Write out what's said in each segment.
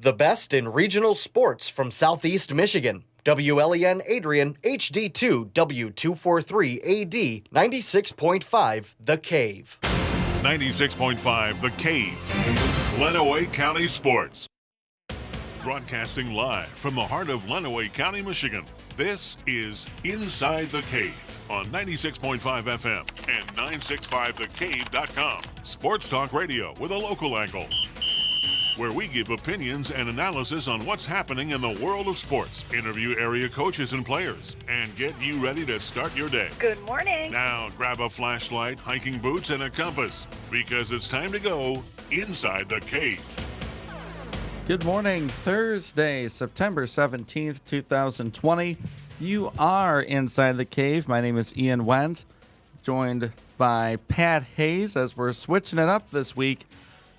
The best in regional sports from Southeast Michigan. WLEN Adrian, HD2, W243AD, 96.5 The Cave. 96.5 The Cave. Lenawee County Sports. Broadcasting live from the heart of Lenawee County, Michigan. This is Inside the Cave on 96.5 FM and 965thecave.com. Sports talk radio with a local angle, where we give opinions and analysis on what's happening in the world of sports, interview area coaches and players, and get you ready to start your day. Good morning. Now grab a flashlight, hiking boots, and a compass, because it's time to go inside the cave. Good morning, Thursday, September 17th, 2020. You are inside the cave. My name is Ian Wendt, joined by Pat Hayes as we're switching it up this week.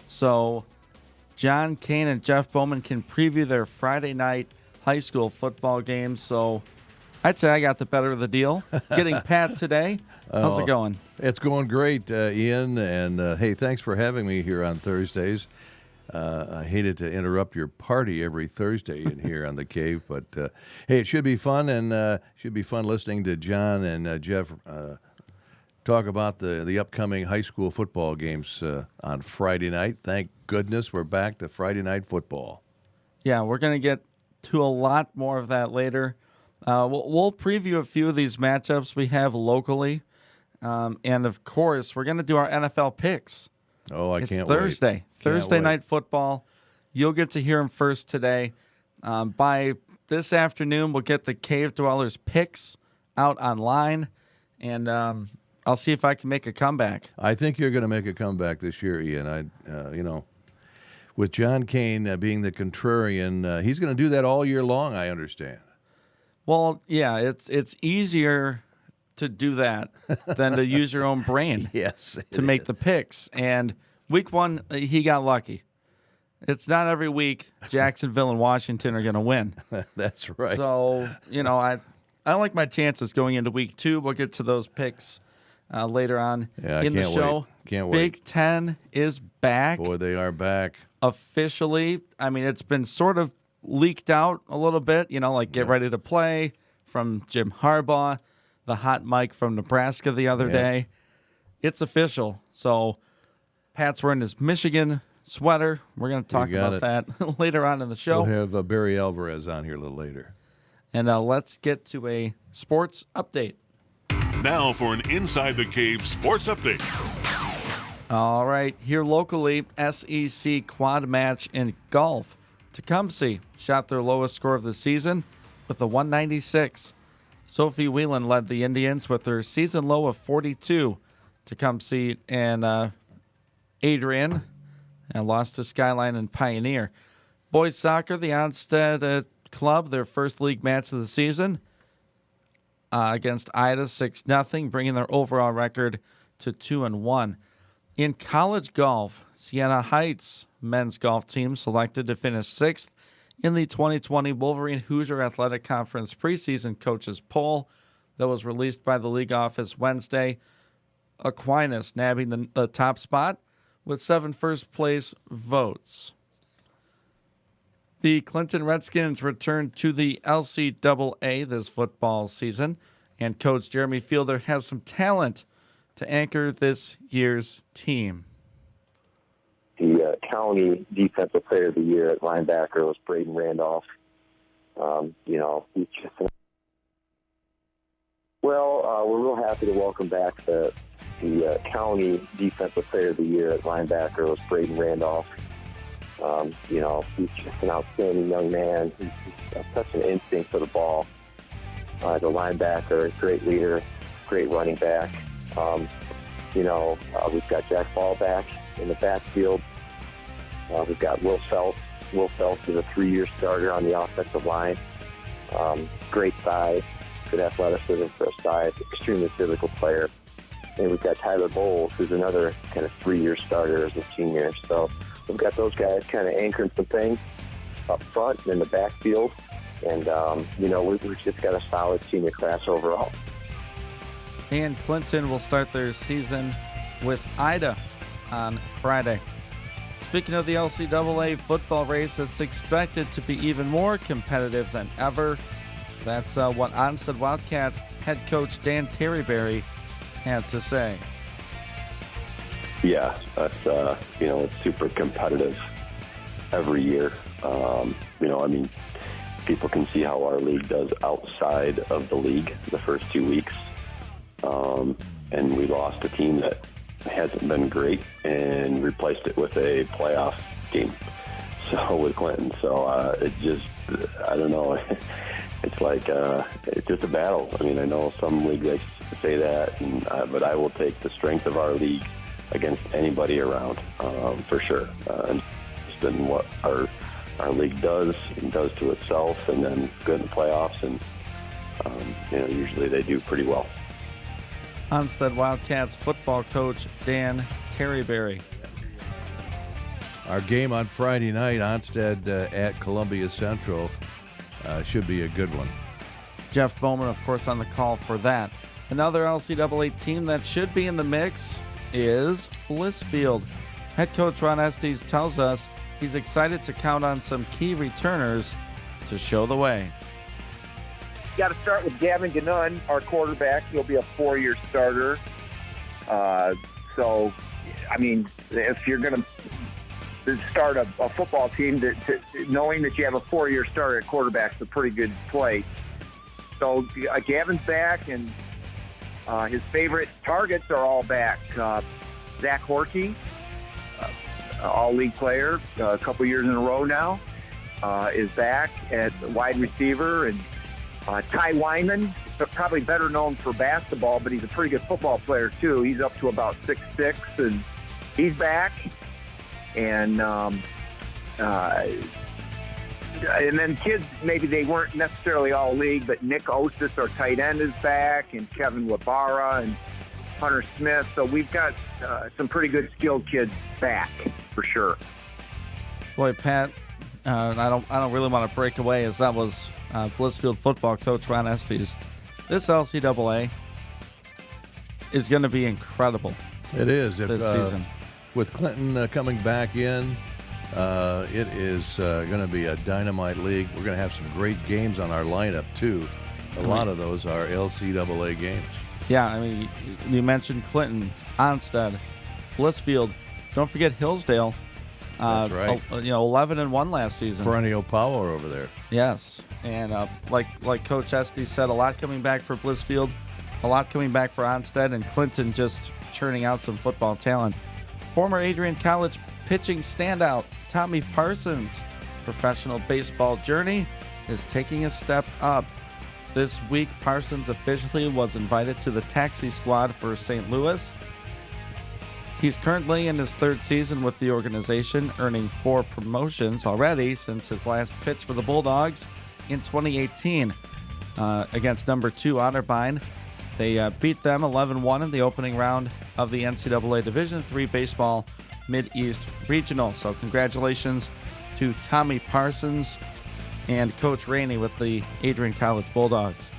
So John Kane and Jeff Bowman can preview their Friday night high school football games. So I'd say I got the better of the deal. Getting Pat today. How's it going? It's going great, Ian. And, hey, thanks for having me here on Thursdays. I hated to interrupt your party every Thursday in here on the cave, but, hey, it should be fun, and should be fun listening to John and Jeff talk about the upcoming high school football games on Friday night. Thank goodness we're back to Friday night football. Yeah, we're going to get to a lot more of that later. We'll preview a few of these matchups we have locally. And, of course, we're going to do our NFL picks. Oh, I can't wait. It's Thursday night football. You'll get to hear them first today. By this afternoon, we'll get the Cave Dwellers picks out online. And I'll see if I can make a comeback. I think you're going to make a comeback this year, Ian. With John Kane being the contrarian, he's going to do that all year long, I understand. Well, yeah, it's easier to do that than to use your own brain. Yes, to make the picks. And week one, he got lucky. It's not every week Jacksonville and Washington are going to win. That's right. So, I like my chances going into week two. We'll get to those picks later on in the show. Can't wait. Big Ten is back. Boy, they are back. Officially. I mean, it's been sort of leaked out a little bit, get ready to play from Jim Harbaugh, the hot mic from Nebraska the other day. It's official. So Pat's wearing his Michigan sweater. We're going to talk about that later on in the show. We'll have Barry Alvarez on here a little later. And let's get to a sports update. Now for an Inside the Cave sports update. All right, here locally, SEC quad match in golf. Tecumseh shot their lowest score of the season with a 196. Sophie Whelan led the Indians with their season low of 42. Tecumseh and Adrian and lost to Skyline and Pioneer. Boys soccer, the Onstead Club, their first league match of the season against Ida, 6-0, bringing their overall record to 2-1. In college golf, Siena Heights men's golf team selected to finish 6th in the 2020 Wolverine Hoosier Athletic Conference preseason coaches poll that was released by the league office Wednesday. Aquinas nabbing the top spot with 7 first-place votes. The Clinton Redskins returned to the LCAA this football season, and Coach Jeremy Fielder has some talent to anchor this year's team. The county defensive player of the year at linebacker was Braden Randolph. He's just we're real happy to welcome back the county defensive player of the year at linebacker was Braden Randolph. He's just an outstanding young man. He's such an instinct for the ball. The linebacker, great leader, great running back. We've got Jack Ball back in the backfield. We've got Will Phelps. Will Phelps is a 3-year starter on the offensive line. Great size, good athleticism for a size, extremely physical player. And we've got Tyler Bowles, who's another kind of 3-year starter as a senior. So we've got those guys kind of anchoring some things up front and in the backfield. And, we've just got a solid senior class overall. And Clinton will start their season with Ida on Friday. Speaking of the LCAA football race, it's expected to be even more competitive than ever. That's what Onstead Wildcat head coach Dan Terryberry had to say. Yeah, that's it's super competitive every year. People can see how our league does outside of the league the first 2 weeks, and we lost a team that hasn't been great and replaced it with a playoff game. So with Clinton, I don't know. It's like it's just a battle. I mean, I know some leagues say that, but I will take the strength of our league against anybody around for sure. And what our league does and does to itself, and then good in the playoffs, and usually they do pretty well. Onstead Wildcats football coach Dan Terryberry. Our game on Friday night, Onstead at Columbia Central, should be a good one. Jeff Bowman, of course, on the call for that. Another LCAA team that should be in the mix is Blissfield. Head coach Ron Estes tells us he's excited to count on some key returners to show the way. Got to start with Gavin Ganun, our quarterback. He'll be a 4-year starter. If you're going to start a football team, knowing that you have a 4-year starter at quarterback is a pretty good play. So Gavin's back, and his favorite targets are all back. Zach Horkey, all-league player, a couple years in a row now, is back at wide receiver, and Ty Wyman, probably better known for basketball, but he's a pretty good football player too. He's up to about 6'6", and he's back. And then kids, maybe they weren't necessarily all league, but Nick Ostis, our tight end, is back, and Kevin Wabara and Hunter Smith. So we've got some pretty good skilled kids back for sure. Boy, Pat, I don't really want to break away, as that was Blissfield football coach Ron Estes. This LCAA is going to be incredible. It is this season. With Clinton coming back in, it is going to be a dynamite league. We're going to have some great games on our lineup too. A lot of those are LCAA games. Yeah, I mean, you mentioned Clinton, Onstead, Blissfield. Don't forget Hillsdale. That's right. 11-1 last season. Perennial power over there. Yes, and like Coach Estes said, a lot coming back for Blissfield, a lot coming back for Onstead, and Clinton just churning out some football talent. Former Adrian College pitching standout Tommy Parsons' professional baseball journey is taking a step up. This week, Parsons officially was invited to the taxi squad for St. Louis. He's currently in his 3rd season with the organization, earning 4 promotions already since his last pitch for the Bulldogs in 2018 against number 2 Otterbein. They beat them 11-1 in the opening round of the NCAA Division III Baseball Mid-East Regional. So congratulations to Tommy Parsons and Coach Rainey with the Adrian College Bulldogs.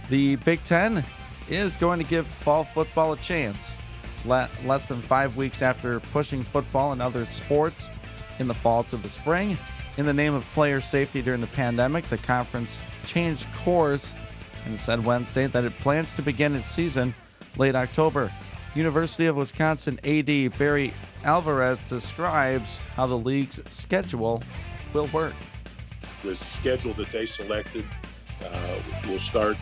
The Big Ten is going to give fall football a chance. Less than 5 weeks after pushing football and other sports in the fall to the spring, in the name of player safety during the pandemic, the conference changed course and said Wednesday that it plans to begin its season late October. University of Wisconsin AD Barry Alvarez describes how the league's schedule will work. The schedule that they selected will start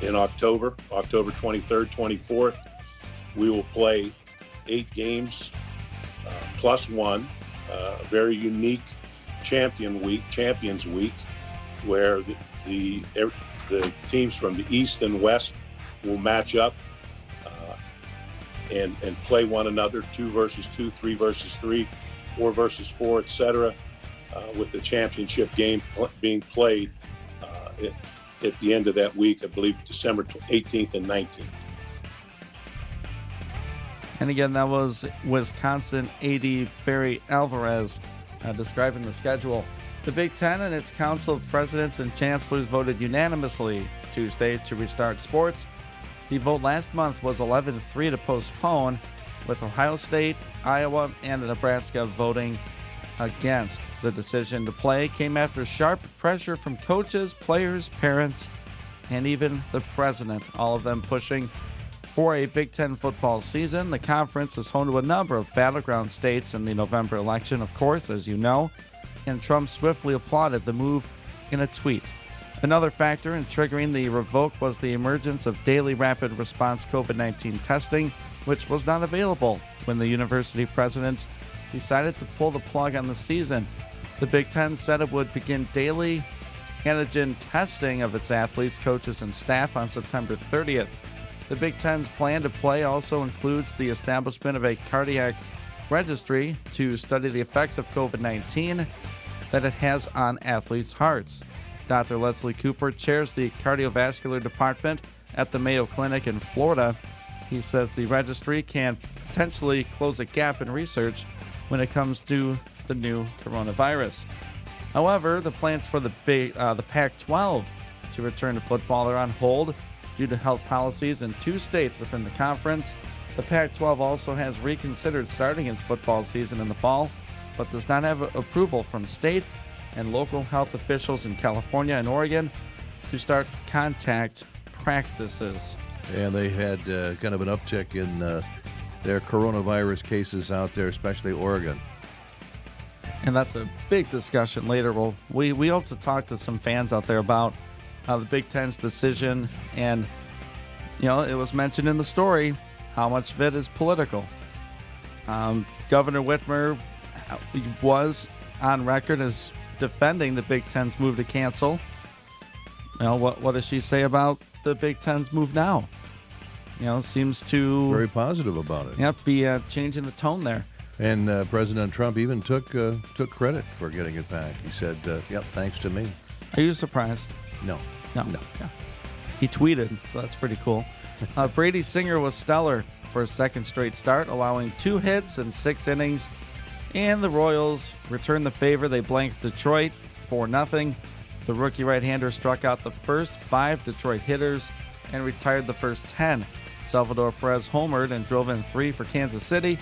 in October 23rd, 24th. We will play 8 games plus 1, a very unique Champions Week, where the teams from the East and West will match up and play one another, 2 versus 2, 3 versus 3, 4 versus 4, etc., with the championship game being played at the end of that week, I believe December 18th and 19th. And again, that was Wisconsin AD Barry Alvarez describing the schedule. The Big Ten and its Council of Presidents and Chancellors voted unanimously Tuesday to restart sports. The vote last month was 11-3 to postpone. with Ohio State, Iowa, and Nebraska voting against. The decision to play came after sharp pressure from coaches, players, parents, and even the president, all of them pushing for a Big Ten football season. The conference is home to a number of battleground states in the November election, of course, as you know, and Trump swiftly applauded the move in a tweet. Another factor in triggering the revoke was the emergence of daily rapid response COVID-19 testing, which was not available when the university presidents decided to pull the plug on the season. The Big Ten said it would begin daily antigen testing of its athletes, coaches, and staff on September 30th. The Big Ten's plan to play also includes the establishment of a cardiac registry to study the effects of COVID-19 that it has on athletes' hearts. Dr. Leslie Cooper chairs the cardiovascular department at the Mayo Clinic in Florida. He says the registry can potentially close a gap in research when it comes to the new coronavirus. However, the plans for the Pac-12 to return to football are on hold due to health policies in 2 states within the conference. The Pac-12 also has reconsidered starting its football season in the fall, but does not have approval from state and local health officials in California and Oregon to start contact practices. And they had kind of an uptick in their coronavirus cases out there, especially Oregon. And that's a big discussion later. We hope to talk to some fans out there about the Big Ten's decision. And, you know, it was mentioned in the story how much of it is political. Governor Whitmer was on record as defending the Big Ten's move to cancel. You know, what does she say about the Big Ten's move now? You know, seems to Very positive about it. Yep, be changing the tone there. And President Trump even took credit for getting it back. He said, "Yep, thanks to me." Are you surprised? No. No. He tweeted, so that's pretty cool. Brady Singer was stellar for his second straight start, allowing 2 hits in 6 innings. And the Royals returned the favor. They blanked Detroit 4-0. The rookie right-hander struck out the first 5 Detroit hitters and retired the first 10. Salvador Perez homered and drove in 3 for Kansas City.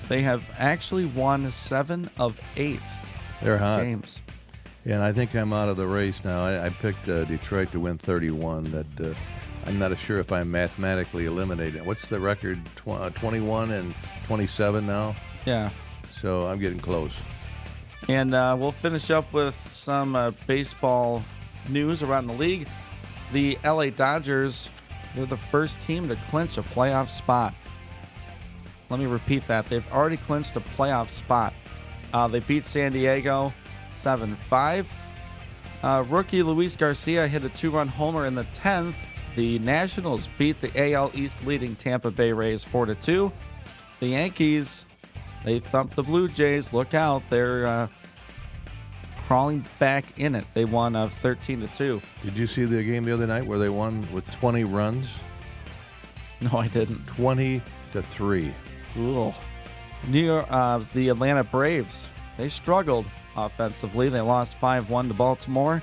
They have actually won 7 of 8 They're hot. games. And I think I'm out of the race now. I picked Detroit to win 31. That I'm not sure if I'm mathematically eliminated. What's the record? 21 and 27 now? Yeah. So I'm getting close. And we'll finish up with some baseball news around the league. The LA Dodgers, they're the first team to clinch a playoff spot. Let me repeat that. They've already clinched a playoff spot. They beat San Diego 7-5. Rookie Luis Garcia hit a 2-run homer in the 10th. The Nationals beat the AL East leading Tampa Bay Rays 4-2. The Yankees, they thumped the Blue Jays. Look out. They're crawling back in it. They won 13-2. Did you see the game the other night where they won with 20 runs? No, I didn't. 20-3. Ooh. The Atlanta Braves, they struggled offensively. They lost 5-1 to Baltimore.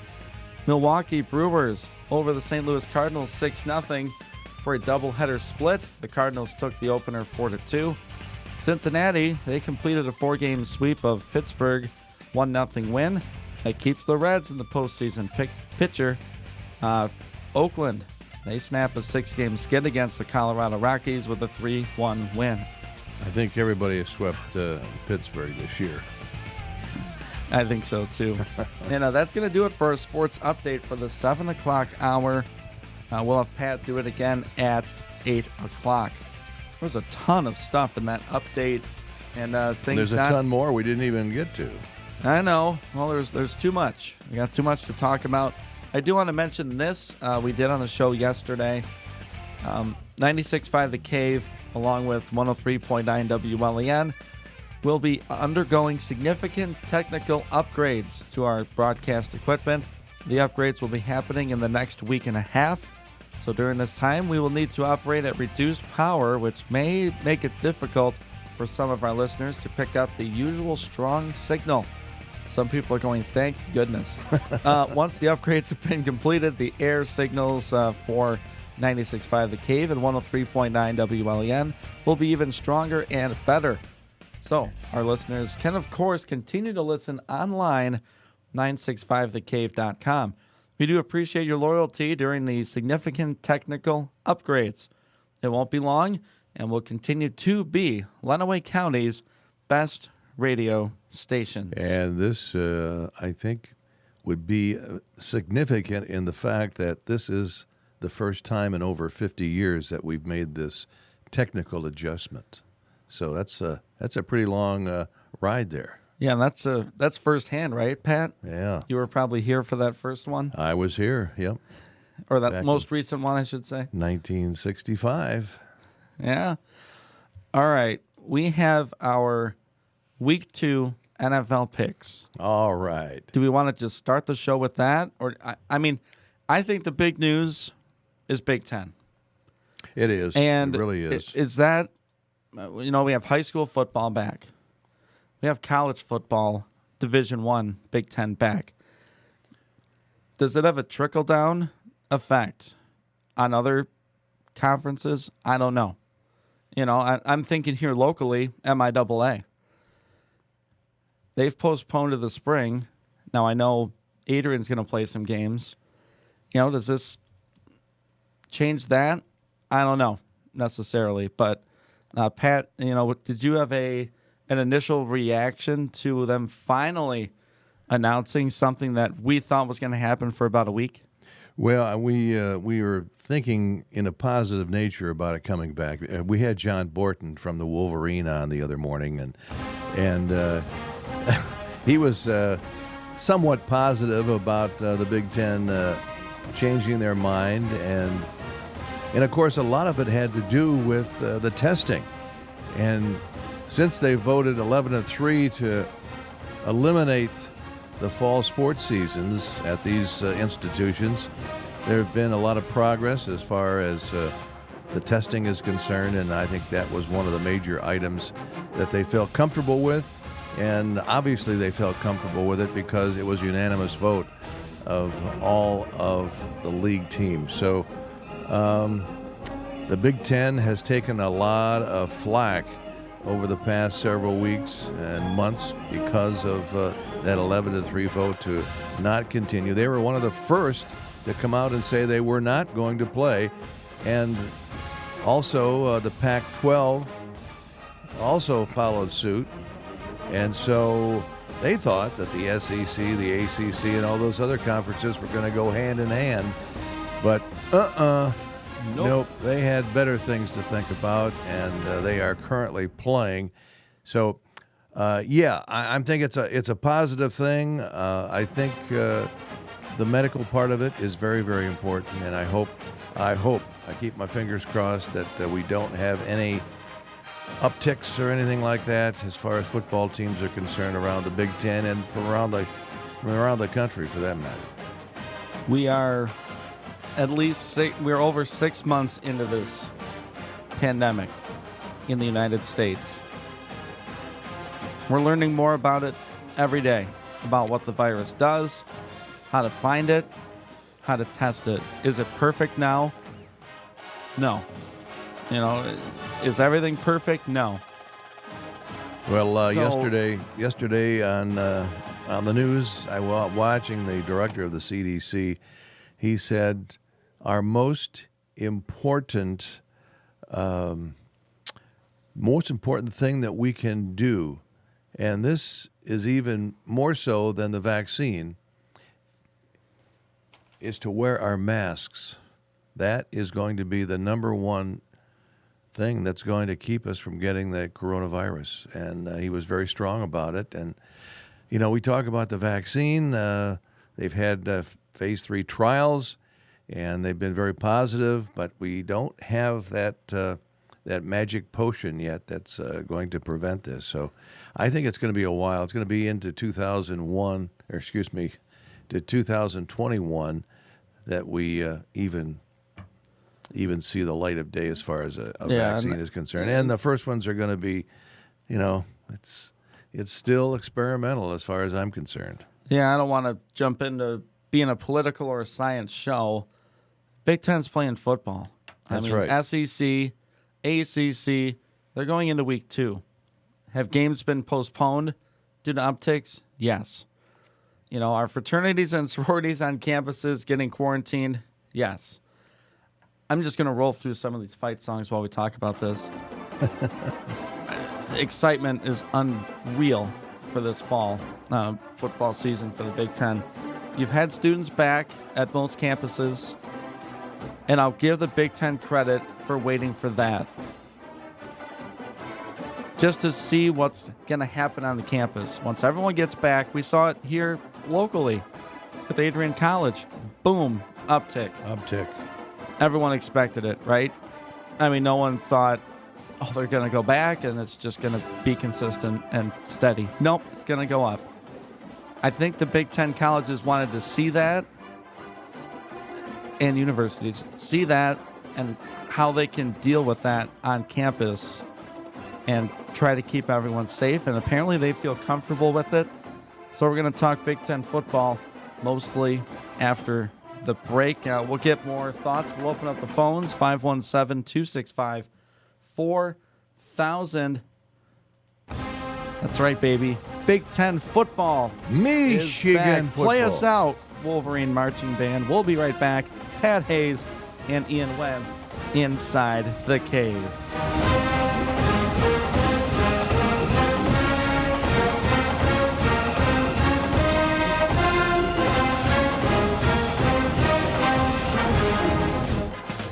Milwaukee Brewers over the St. Louis Cardinals 6-0 for a doubleheader split. The Cardinals took the opener 4-2. Cincinnati, they completed a 4-game sweep of Pittsburgh, 1-0 win. That keeps the Reds in the postseason picture. Oakland, they snap a 6-game skid against the Colorado Rockies with a 3-1 win. I think everybody has swept Pittsburgh this year. I think so, too. And that's going to do it for a sports update for the 7 o'clock hour. We'll have Pat do it again at 8 o'clock. There's a ton of stuff in that update. And things There's a ton more we didn't even get to. I know. Well, there's too much. We got too much to talk about. I do want to mention this. We did on the show yesterday. 96.5 The Cave, along with 103.9 WLEN, will be undergoing significant technical upgrades to our broadcast equipment. The upgrades will be happening in the next week and a half. So during this time, we will need to operate at reduced power, which may make it difficult for some of our listeners to pick up the usual strong signal. Some people are going, thank goodness. Once the upgrades have been completed, the air signals for 96.5 The Cave and 103.9 WLEN will be even stronger and better. So, our listeners can, of course, continue to listen online, 965thecave.com. We do appreciate your loyalty during the significant technical upgrades. It won't be long, and will continue to be Lenawee County's best radio stations. And this, I think, would be significant in the fact that this is the first time in over 50 years that we've made this technical adjustment. So that's a pretty long ride there. Yeah, that's firsthand, right, Pat? Yeah. You were probably here for that first one, I was here, yep, or that Back most recent one, I should say. 1965. Yeah. All right. We have our Week 2 NFL picks. All right. Do we want to just start the show with that? Or, I think the big news is Big Ten. It is. And it really is. Is that, we have high school football back. We have college football, Division I, Big Ten back. Does it have a trickle-down effect on other conferences? I don't know. I'm thinking here locally, MIAA. They've postponed to the spring. Now, I know Adrian's going to play some games. Does this change that? I don't know necessarily. But, Pat, did you have an initial reaction to them finally announcing something that we thought was going to happen for about a week? Well, we were thinking in a positive nature about it coming back. We had John Borton from the Wolverine on the other morning, and he was somewhat positive about the Big Ten changing their mind, and of course a lot of it had to do with the testing. And since they voted 11-3 to eliminate the fall sports seasons at these institutions, there have been a lot of progress as far as the testing is concerned, and I think that was one of the major items that they felt comfortable with. And obviously they felt comfortable with it because it was a unanimous vote of all of the league teams. So the Big Ten has taken a lot of flack over the past several weeks and months because of that 11-3 vote to not continue. They were one of the first to come out and say they were not going to play. And also the Pac-12 also followed suit. And so they thought that the SEC, the ACC, and all those other conferences were going to go hand in hand. But nope, they had better things to think about, and they are currently playing. So, I'm thinking it's a positive thing. I think the medical part of it is very, very important, and I hope, I keep my fingers crossed that we don't have any upticks or anything like that as far as football teams are concerned around the Big Ten and from around the country for that matter. We are we're over 6 months into this pandemic in the United States. We're learning more about it every day, about what the virus does, how to find it, how to test it. Is it perfect now? No. Is everything perfect? No. Well, yesterday on the news, I was watching the director of the CDC. He said our most important thing that we can do, and this is even more so than the vaccine, is to wear our masks. That is going to be the number one thing that's going to keep us from getting the coronavirus. And he was very strong about it. And, we talk about the vaccine. They've had phase 3 trials, and they've been very positive, but we don't have that magic potion yet that's going to prevent this. So I think it's going to be a while. It's going to be into 2021 that we even see the light of day as far as a vaccine is concerned. And the first ones are going to be, it's still experimental as far as I'm concerned. Yeah, I don't want to jump into being a political or a science show, Big Ten's playing football. That's right. SEC, ACC, they're going into week 2. Have games been postponed due to upticks? Yes. Are fraternities and sororities on campuses getting quarantined? Yes. I'm just going to roll through some of these fight songs while we talk about this. The excitement is unreal for this fall football season for the Big Ten. You've had students back at most campuses, and I'll give the Big Ten credit for waiting for that. Just to see what's going to happen on the campus. Once everyone gets back, we saw it here locally with Adrian College. Boom, uptick. Everyone expected it, right? No one thought, they're going to go back and it's just going to be consistent and steady. Nope, it's going to go up. I think the Big Ten colleges wanted to see that, and universities see that, and how they can deal with that on campus and try to keep everyone safe. And apparently they feel comfortable with it. So we're going to talk Big Ten football mostly after the break. We'll get more thoughts. We'll open up the phones, 517-265-4000. That's right, baby. Big Ten football Michigan football. Play us out, Wolverine Marching Band. We'll be right back. Pat Hayes and Ian Wenz inside the cave.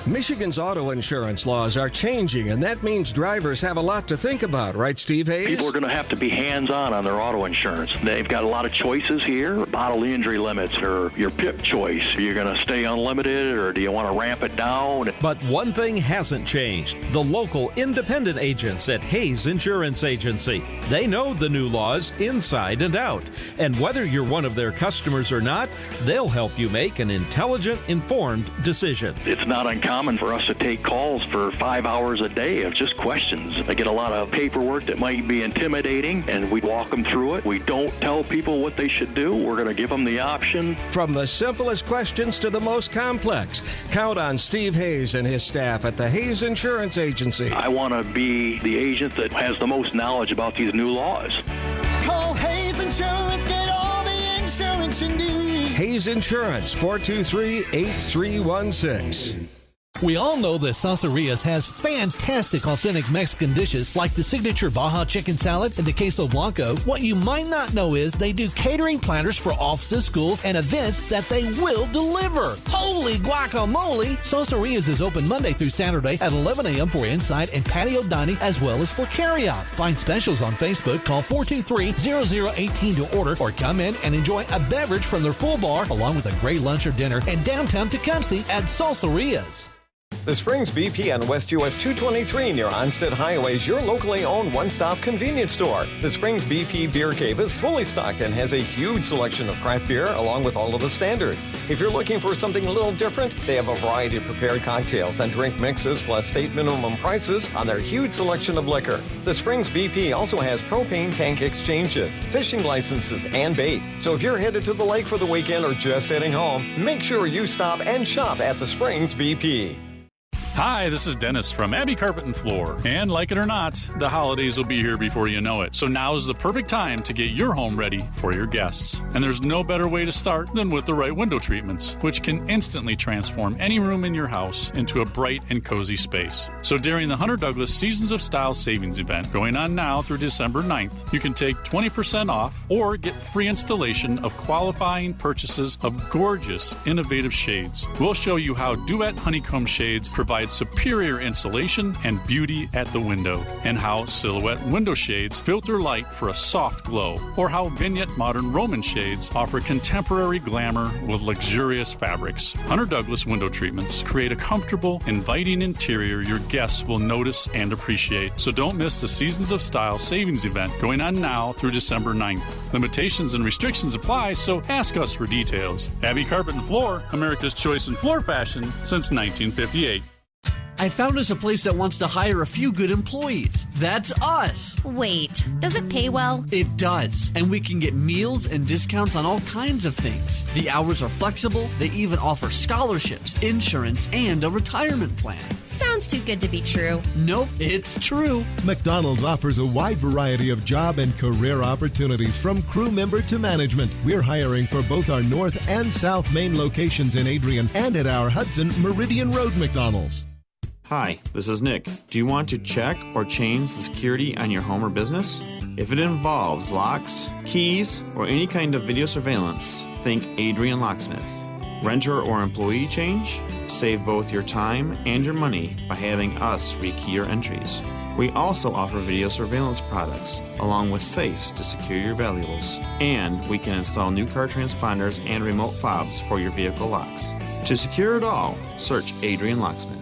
Michigan's auto insurance laws are changing, and that means drivers have a lot to think about, right, Steve Hayes? People are going to have to be hands-on their auto insurance. They've got a lot of choices here. Bodily injury limits or your PIP choice. Are you going to stay unlimited, or do you want to ramp it down? But one thing hasn't changed. The local independent agents at Hayes Insurance Agency. They know the new laws inside and out. And whether you're one of their customers or not, they'll help you make an intelligent, informed decision. It's not uncommon for us to take calls for 5 hours a day of just questions. I get a lot of paperwork that might be intimidating, and we walk them through it. We don't tell people what they should do. We're going to give them the option. From the simplest questions to the most complex, count on Steve Hayes and his staff at the Hayes Insurance Agency. I want to be the agent that has the most knowledge about these new laws. Call Hayes Insurance, get all the insurance you need. Hayes Insurance, 423-8316. We all know that Salsarias has fantastic authentic Mexican dishes like the signature Baja chicken salad and the queso blanco. What you might not know is they do catering platters for offices, schools, and events that they will deliver. Holy guacamole! Salsarias is open Monday through Saturday at 11 a.m. for inside and patio dining as well as for carryout. Find specials on Facebook. Call 423-0018 to order or come in and enjoy a beverage from their full bar along with a great lunch or dinner in downtown Tecumseh at Salsarias. The Springs BP on West US 223 near Onstead Highway is your locally owned one-stop convenience store. The Springs BP Beer Cave is fully stocked and has a huge selection of craft beer along with all of the standards. If you're looking for something a little different, they have a variety of prepared cocktails and drink mixes plus state minimum prices on their huge selection of liquor. The Springs BP also has propane tank exchanges, fishing licenses, and bait. So if you're headed to the lake for the weekend or just heading home, make sure you stop and shop at the Springs BP. Hi, this is Dennis from Abbey Carpet and Floor. And like it or not, the holidays will be here before you know it. So now is the perfect time to get your home ready for your guests. And there's no better way to start than with the right window treatments, which can instantly transform any room in your house into a bright and cozy space. So during the Hunter Douglas Seasons of Style Savings Event going on now through December 9th, you can take 20% off or get free installation of qualifying purchases of gorgeous, innovative shades. We'll show you how Duet Honeycomb shades provide superior insulation and beauty at the window, and how Silhouette window shades filter light for a soft glow, or how Vignette Modern Roman shades offer contemporary glamour with luxurious fabrics. Hunter Douglas window treatments create a comfortable, inviting interior your guests will notice and appreciate. So don't miss the Seasons of Style Savings Event going on now through December 9th. Limitations and restrictions apply, so ask us for details. Abbey Carpet and Floor, America's choice in floor fashion since 1958. I found us a place that wants to hire a few good employees. That's us. Wait, does it pay well? It does. And we can get meals and discounts on all kinds of things. The hours are flexible. They even offer scholarships, insurance, and a retirement plan. Sounds too good to be true. Nope, it's true. McDonald's offers a wide variety of job and career opportunities from crew member to management. We're hiring for both our North and South Main locations in Adrian and at our Hudson Meridian Road McDonald's. Hi, this is Nick. Do you want to check or change the security on your home or business? If it involves locks, keys, or any kind of video surveillance, think Adrian Locksmith. Renter or employee change? Save both your time and your money by having us rekey your entries. We also offer video surveillance products, along with safes to secure your valuables. And we can install new car transponders and remote fobs for your vehicle locks. To secure it all, search Adrian Locksmith.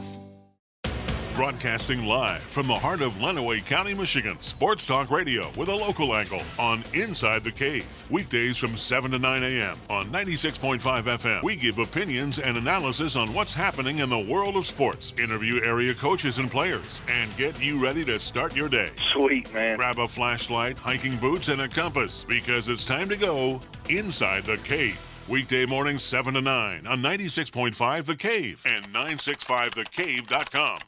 Broadcasting live from the heart of Lenawee County, Michigan. Sports Talk Radio with a local angle on Inside the Cave. Weekdays from 7 to 9 a.m. on 96.5 FM. We give opinions and analysis on what's happening in the world of sports. Interview area coaches and players and get you ready to start your day. Sweet, man. Grab a flashlight, hiking boots, and a compass because it's time to go Inside the Cave. Weekday mornings 7 to 9 on 96.5 The Cave and 965thecave.com.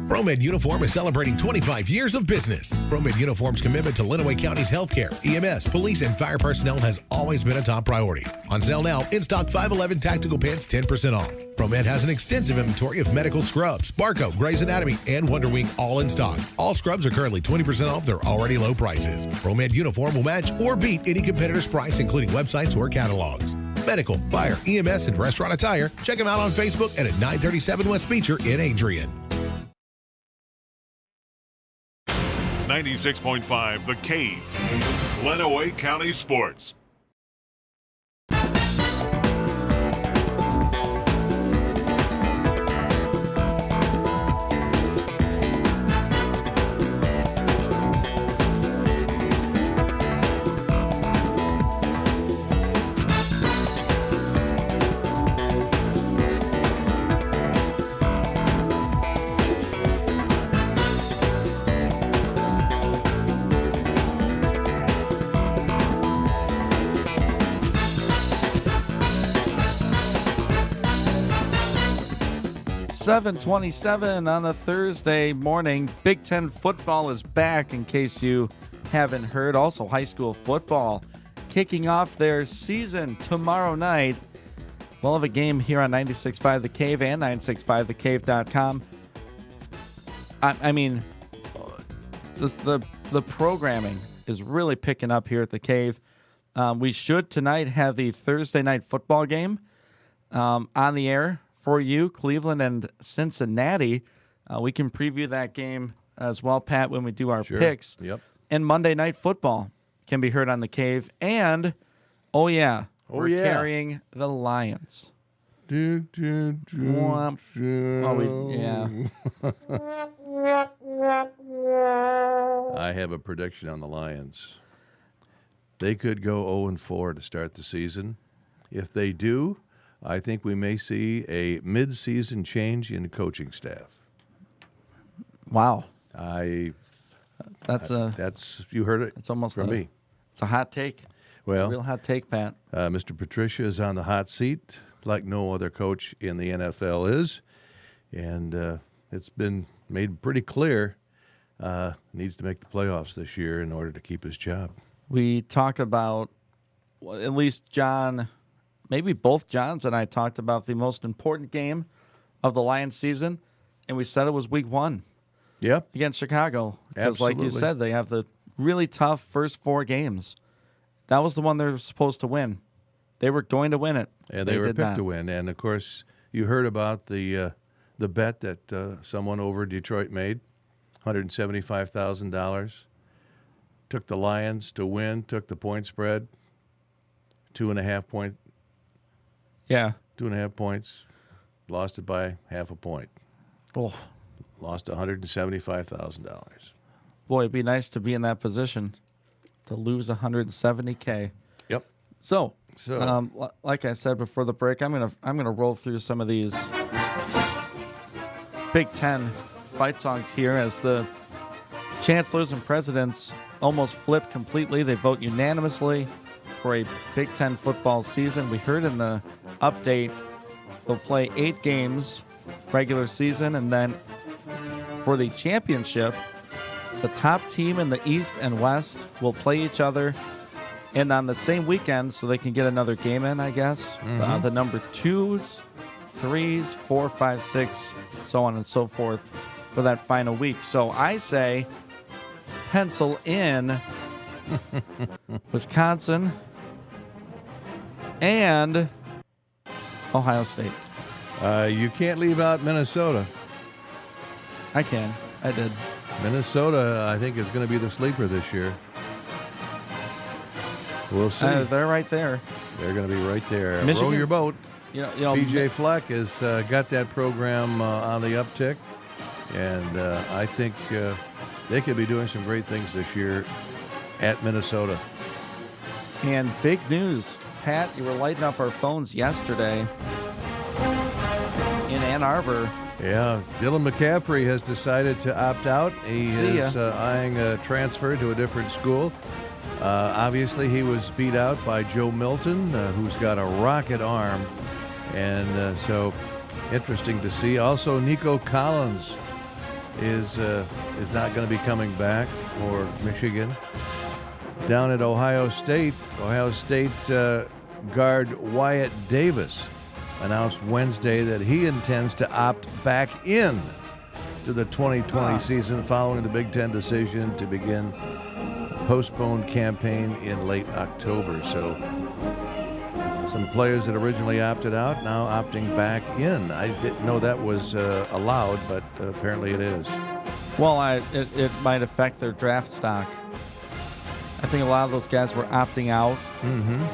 ProMed Uniform is celebrating 25 years of business. ProMed Uniform's commitment to Lenawee County's healthcare, EMS, police, and fire personnel has always been a top priority. On sale now, in-stock 511 tactical pants 10% off. ProMed has an extensive inventory of medical scrubs, Barco, Grey's Anatomy, and Wonder Wing all in stock. All scrubs are currently 20% off their already low prices. ProMed Uniform will match or beat any competitor's price, including websites or catalogs. Medical, fire, EMS, and restaurant attire. Check them out on Facebook and at 937 West Beecher in Adrian. 96.5 The Cave. Lenawee County Sports. .27 on a Thursday morning. Big Ten football is back, in case you haven't heard. Also, high school football kicking off their season tomorrow night. We'll have a game here on 96.5 The Cave and 965thecave.com. I mean, the programming is really picking up here at the Cave. We should tonight have the Thursday night football game on the air for you, Cleveland and Cincinnati. We can preview that game as well, Pat, when we do our picks. Yep. And Monday Night Football can be heard on the Cave. And, we're carrying the Lions. Yeah. I have a prediction on the Lions. They could go 0-4 to start the season. If they do, I think we may see a mid-season change in the coaching staff. Wow. That's you heard it. It's almost from me. It's a hot take. Well, it's a real hot take, Pat. Mr. Patricia is on the hot seat like no other coach in the NFL is, and it's been made pretty clear needs to make the playoffs this year in order to keep his job. We talked about, at least John. Maybe both Johns and I talked about the most important game of the Lions season, and we said it was week 1. Yep. Against Chicago. Because like you Absolutely. said, they have the really tough first 4 games. That was the one they were supposed to win. They were going to win it. And they were did picked not. to win. And, of course, you heard about the bet that someone over Detroit made, $175,000. Took the Lions to win, took the point spread, 2.5 point. Yeah. 2.5 points. Lost it by half a point. Oh. Lost $175,000. Boy, it'd be nice to be in that position to lose $170K. Yep. So like I said before the break, I'm gonna roll through some of these Big Ten fight songs here as the chancellors and presidents almost flip completely. They vote unanimously for a Big Ten football season. We heard in the update they'll play 8 games regular season, and then for the championship, the top team in the East and West will play each other, and on the same weekend, so they can get another game in, I guess. The number 2s, 3s, 4, 5, 6, so on and so forth for that final week. So I say pencil in Wisconsin and Ohio State. You can't leave out Minnesota. I can. I did. Minnesota, I think, is going to be the sleeper this year. We'll see. They're right there. They're going to be right there. Michigan, row your boat. You know, PJ Fleck has got that program on the uptick, and I think they could be doing some great things this year at Minnesota. And big news, Pat, you were lighting up our phones yesterday in Ann Arbor. Yeah, Dylan McCaffrey has decided to opt out. He is eyeing a transfer to a different school. Obviously, he was beat out by Joe Milton, who's got a rocket arm. And so, interesting to see. Also, Nico Collins is not going to be coming back for Michigan. Down at Ohio State guard Wyatt Davis announced Wednesday that he intends to opt back in to the 2020 season following the Big Ten decision to begin a postponed campaign in late October. So some players that originally opted out now opting back in. I didn't know that was allowed, but apparently it is. Well, it might affect their draft stock. I think a lot of those guys were opting out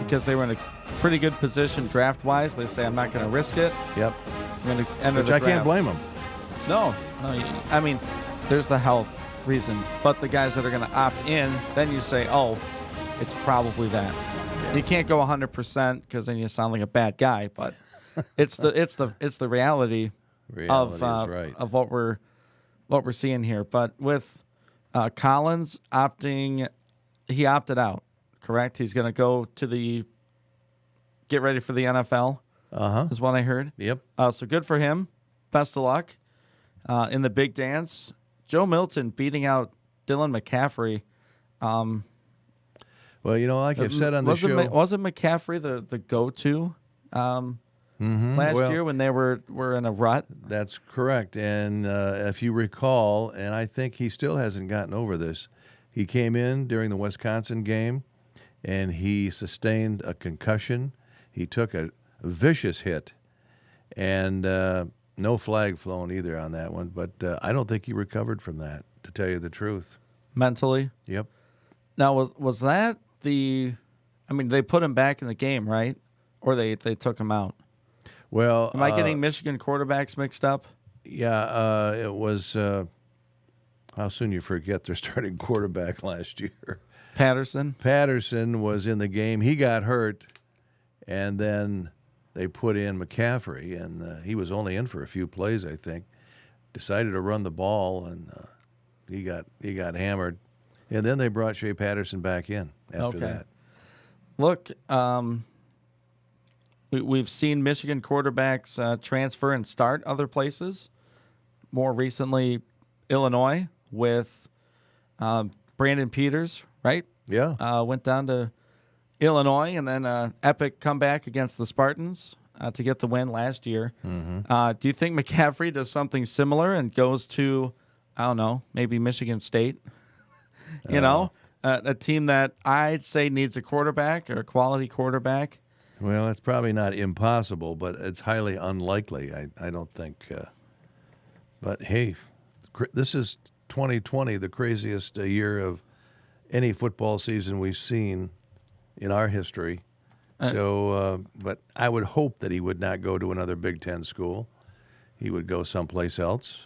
because they were in a pretty good position draft-wise. They say, I'm not going to risk it. Yep. I'm going to enter Which the I draft. can't blame them. No. I mean, there's the health reason. But the guys that are going to opt in, then you say, oh, it's probably that. Yeah. You can't go 100% because then you sound like a bad guy. But it's the reality of of what we're seeing here. But with Collins opting, he opted out. Correct. He's going to go to get ready for the NFL. Is what I heard. Yep. So good for him. Best of luck in the big dance. Joe Milton beating out Dylan McCaffrey. Well, like I've said on the show, wasn't McCaffrey the go-to last year when they were in a rut? That's correct. And if you recall, and I think he still hasn't gotten over this, he came in during the Wisconsin game, and he sustained a concussion. He took a vicious hit, and no flag flown either on that one. But I don't think he recovered from that, to tell you the truth. Mentally? Yep. Now, was that they put him back in the game, right? Or they took him out? Well, am I getting Michigan quarterbacks mixed up? Yeah, it was. How soon you forget their starting quarterback last year? Patterson was in the game. He got hurt, and then they put in McCaffrey, and he was only in for a few plays, I think. Decided to run the ball, and he got hammered. And then they brought Shea Patterson back in after that. Look, we've seen Michigan quarterbacks transfer and start other places. More recently, Illinois with Brandon Peters, right? Yeah. Went down to Illinois and then epic comeback against the Spartans to get the win last year. Do you think McCaffrey does something similar and goes to, I don't know, maybe Michigan State? A team that I'd say needs a quarterback or a quality quarterback. Well, it's probably not impossible, but it's highly unlikely, I don't think. But, hey, this is 2020, the craziest year of any football season we've seen in our history. But I would hope that he would not go to another Big Ten school. He would go someplace else.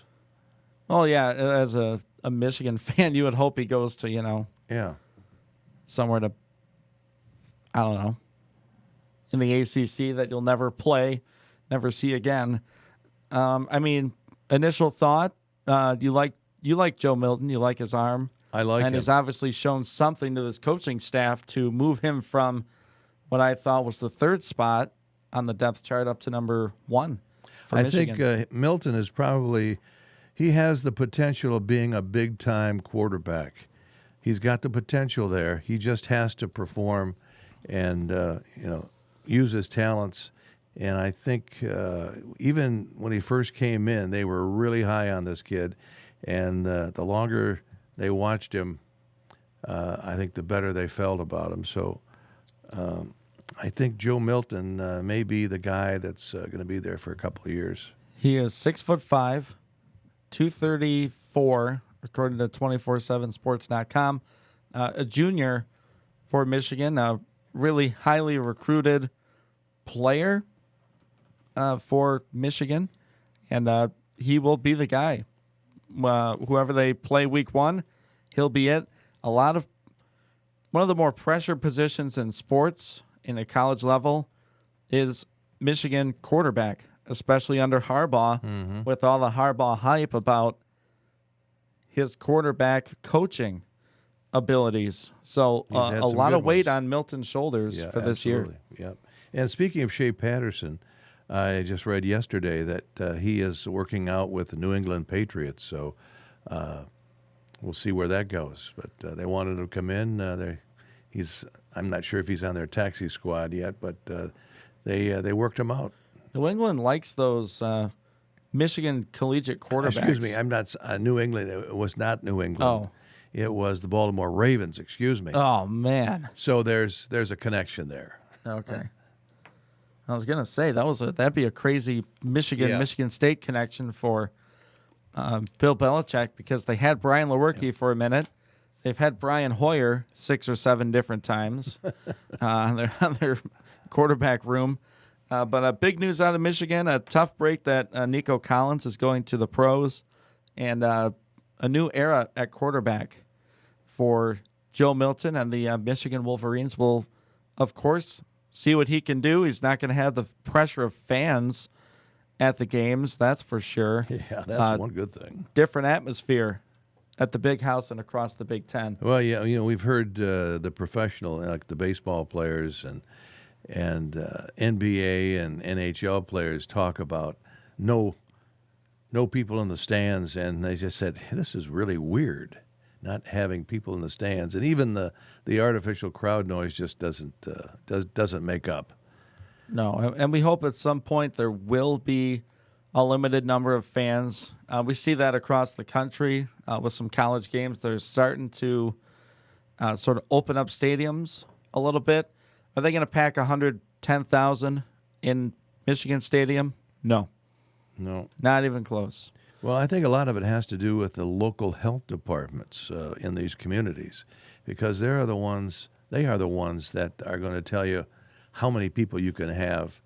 Oh, yeah, as a Michigan fan, you would hope he goes to, somewhere to, I don't know, in the ACC that you'll never play, never see again. initial thought, you like Joe Milton, you like his arm. I like him. And he's obviously shown something to this coaching staff to move him from what I thought was the third spot on the depth chart up to number 1 for Michigan. I think Milton is he has the potential of being a big-time quarterback. He's got the potential there. He just has to perform and, use his talents. And I think even when he first came in, they were really high on this kid. And the longer they watched him, I think the better they felt about him. So I think Joe Milton may be the guy that's going to be there for a couple of years. He is 6'5", 234, according to 247sports.com. A junior for Michigan, a really highly recruited player for Michigan, and he will be the guy. Whoever they play week 1, he'll be it. One of the more pressure positions in sports in a college level is Michigan quarterback, especially under Harbaugh, with all the Harbaugh hype about his quarterback coaching abilities. So a lot of weight on Milton's shoulders for this year. Yep. And speaking of Shea Patterson, I just read yesterday that he is working out with the New England Patriots. So we'll see where that goes. But they wanted him to come in. I'm not sure if he's on their taxi squad yet, but they worked him out. New England likes those Michigan collegiate quarterbacks. Excuse me, I'm not New England. It was not New England. Oh. It was the Baltimore Ravens, excuse me. Oh, man. So there's a connection there. Okay. I was going to say, that'd be a crazy Michigan State connection for Bill Belichick, because they had Brian Lewerke for a minute. They've had Brian Hoyer 6 or 7 different times on their quarterback room. But big news out of Michigan, a tough break that Nico Collins is going to the pros, and a new era at quarterback for Joe Milton, and the Michigan Wolverines will, of course, see what he can do. He's not going to have the pressure of fans at the games, that's for sure. Yeah, that's one good thing. Different atmosphere at the Big House and across the Big Ten. Well, yeah, we've heard the professional, like the baseball players and NBA and NHL players talk about no people in the stands, and they just said, this is really weird, not having people in the stands, and even the artificial crowd noise just doesn't make up. No, and we hope at some point there will be a limited number of fans. We see that across the country with some college games. They're starting to sort of open up stadiums a little bit. Are they going to pack 110,000 in Michigan Stadium? No. Not even close. Well, I think a lot of it has to do with the local health departments in these communities, because they are the ones that are going to tell you how many people you can have.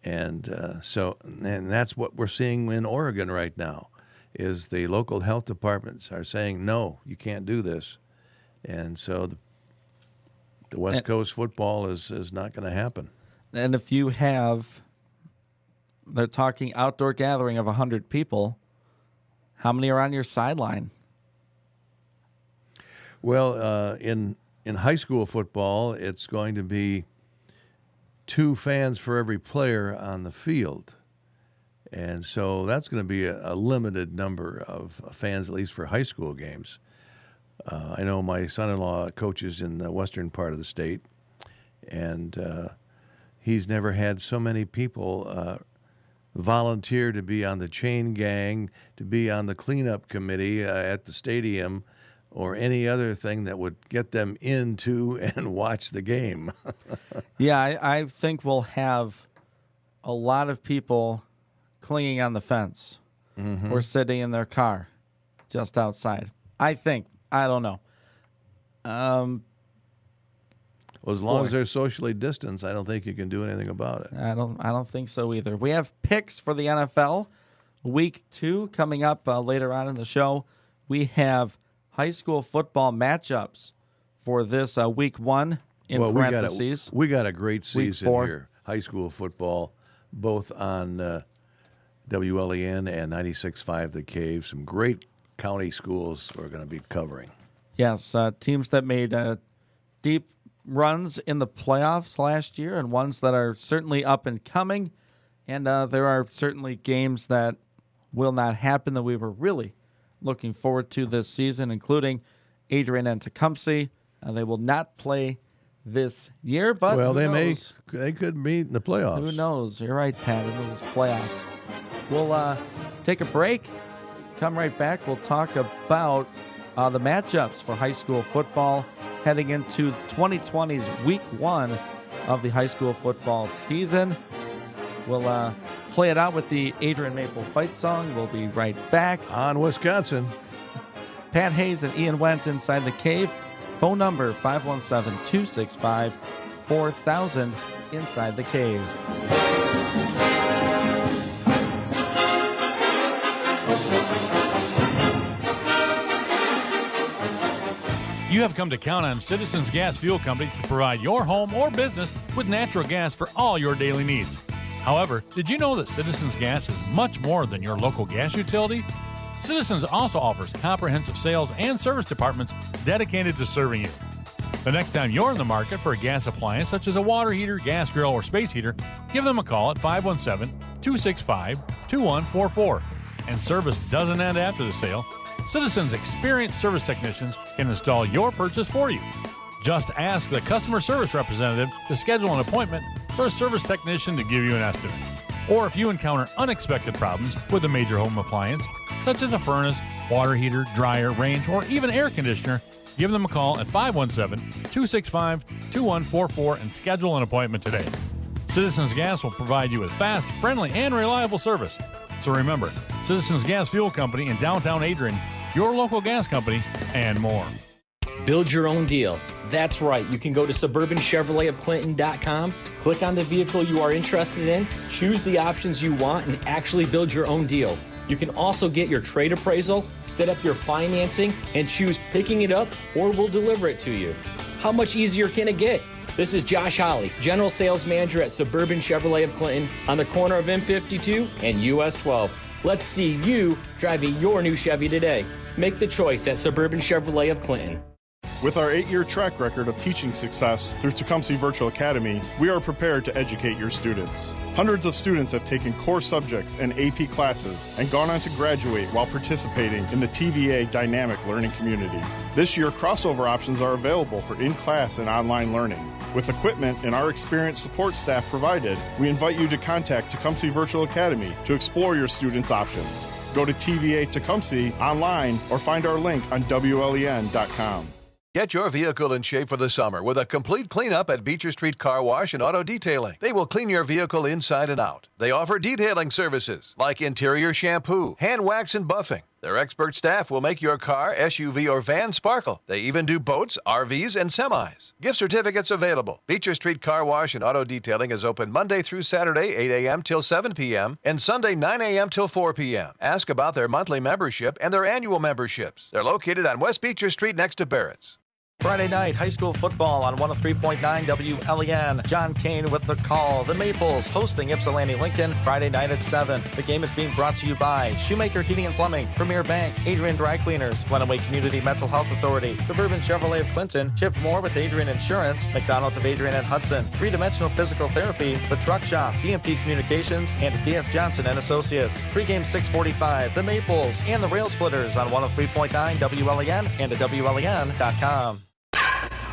And that's what we're seeing in Oregon right now, is the local health departments are saying, no, you can't do this. And so the West Coast football is not going to happen. And if you have, they're talking outdoor gathering of 100 people, how many are on your sideline? Well, in high school football, it's going to be 2 fans for every player on the field. And so that's going to be a limited number of fans, at least for high school games. I know my son-in-law coaches in the western part of the state, and he's never had so many people volunteer to be on the chain gang, to be on the cleanup committee at the stadium, or any other thing that would get them into and watch the game. Yeah, I think we'll have a lot of people clinging on the fence or sitting in their car just outside. I think. I don't know. Well, as long as they're socially distanced, I don't think you can do anything about it. I don't think so either. We have picks for the NFL Week 2 coming up later on in the show. We have high school football matchups for this Week 1 in parentheses. We got a great season here. High school football, both on WLEN and 96.5 The Cave. Some great county schools we're going to be covering. Yes, teams that made deep runs in the playoffs last year and ones that are certainly up and coming. And there are certainly games that will not happen that we were really looking forward to this season, including Adrian and Tecumseh. They will not play this year, but they could meet in the playoffs. Who knows? You're right, Pat, in those playoffs. We'll take a break, come right back. We'll talk about the matchups for high school football heading into 2020's week 1 of the high school football season. We'll play it out with the Adrian Maple fight song. We'll be right back. On Wisconsin. Pat Hayes and Ian Wentz inside the cave. Phone number 517-265-4000 inside the cave. You have come to count on Citizens Gas Fuel Company to provide your home or business with natural gas for all your daily needs. However, did you know that Citizens Gas is much more than your local gas utility? Citizens also offers comprehensive sales and service departments dedicated to serving you. The next time you're in the market for a gas appliance such as a water heater, gas grill, or space heater, give them a call at 517-265-2144. And service doesn't end after the sale. Citizens' experienced service technicians can install your purchase for you. Just ask the customer service representative to schedule an appointment for a service technician to give you an estimate. Or if you encounter unexpected problems with a major home appliance, such as a furnace, water heater, dryer, range, or even air conditioner, give them a call at 517-265-2144 and schedule an appointment today. Citizens Gas will provide you with fast, friendly, and reliable service. So remember, Citizens Gas Fuel Company in downtown Adrian, your local gas company, and more. Build your own deal. That's right. You can go to suburbanchevroletofclinton.com, click on the vehicle you are interested in, choose the options you want, and actually build your own deal. You can also get your trade appraisal, set up your financing, and choose picking it up or we'll deliver it to you. How much easier can it get? This is Josh Holly, General Sales Manager at Suburban Chevrolet of Clinton on the corner of M52 and US 12. Let's see you driving your new Chevy today. Make the choice at Suburban Chevrolet of Clinton. With our 8-year track record of teaching success through Tecumseh Virtual Academy, we are prepared to educate your students. Hundreds of students have taken core subjects and AP classes and gone on to graduate while participating in the TVA Dynamic Learning Community. This year, crossover options are available for in-class and online learning. With equipment and our experienced support staff provided, we invite you to contact Tecumseh Virtual Academy to explore your students' options. Go to TVA Tecumseh online or find our link on WLEN.com. Get your vehicle in shape for the summer with a complete cleanup at Beecher Street Car Wash and Auto Detailing. They will clean your vehicle inside and out. They offer detailing services like interior shampoo, hand wax, and buffing. Their expert staff will make your car, SUV, or van sparkle. They even do boats, RVs, and semis. Gift certificates available. Beecher Street Car Wash and Auto Detailing is open Monday through Saturday, 8 a.m. till 7 p.m., and Sunday, 9 a.m. till 4 p.m. Ask about their monthly membership and their annual memberships. They're located on West Beecher Street next to Barrett's. Friday night, high school football on 103.9 WLEN. John Kane with the call. The Maples hosting Ypsilanti Lincoln Friday night at 7. The game is being brought to you by Shoemaker Heating and Plumbing, Premier Bank, Adrian Dry Cleaners, Glenaway Community Mental Health Authority, Suburban Chevrolet of Clinton, Chip Moore with Adrian Insurance, McDonald's of Adrian and Hudson, 3-Dimensional Physical Therapy, The Truck Shop, BMP Communications, and DS Johnson and Associates. Pregame 6:45, The Maples, and the Rail Splitters on 103.9 WLEN and at WLEN.com.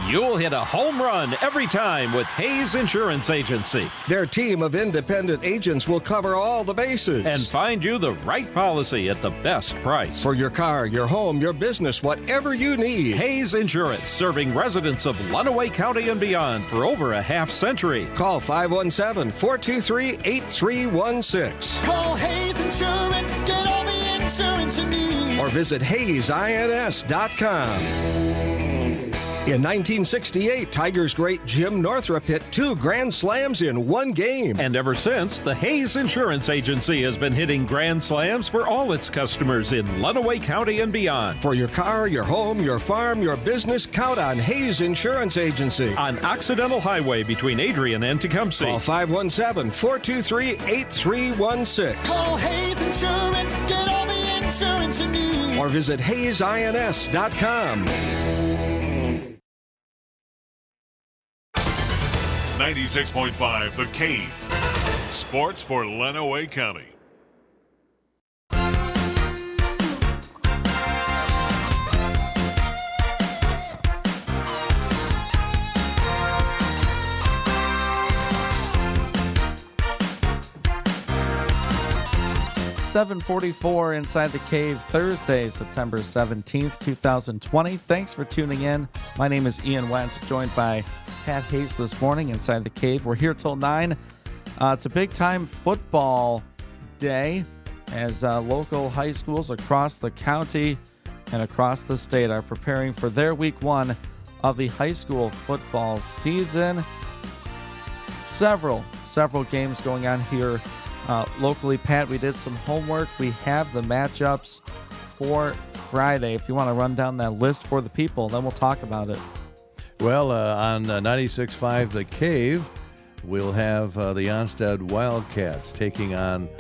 You'll hit a home run every time with Hayes Insurance Agency. Their team of independent agents will cover all the bases and find you the right policy at the best price. For your car, your home, your business, whatever you need. Hayes Insurance, serving residents of Lenawee County and beyond for over a half-century. Call 517-423-8316. Call Hayes Insurance, get all the insurance you need. Or visit HayesINS.com. In 1968, Tigers great Jim Northrup hit 2 grand slams in one game. And ever since, the Hayes Insurance Agency has been hitting grand slams for all its customers in Lenawee County and beyond. For your car, your home, your farm, your business, count on Hayes Insurance Agency. On Occidental Highway between Adrian and Tecumseh. Call 517-423-8316. Call Hayes Insurance, get all the insurance you need. Or visit hayesins.com. 96.5 The Cave. Sports for Lenawee County. .44 Inside the Cave, Thursday, September 17th, 2020. Thanks for tuning in. My name is Ian Wentz, joined by Pat Hayes this morning inside the Cave. We're here till 9. It's a big-time football day as local high schools across the county and across the state are preparing for their week 1 of the high school football season. Several games going on here locally. Pat, we did some homework. We have the matchups for Friday. If you want to run down that list for the people, then we'll talk about it. Well, on 96.5 The Cave, we'll have the Onstead Wildcats taking on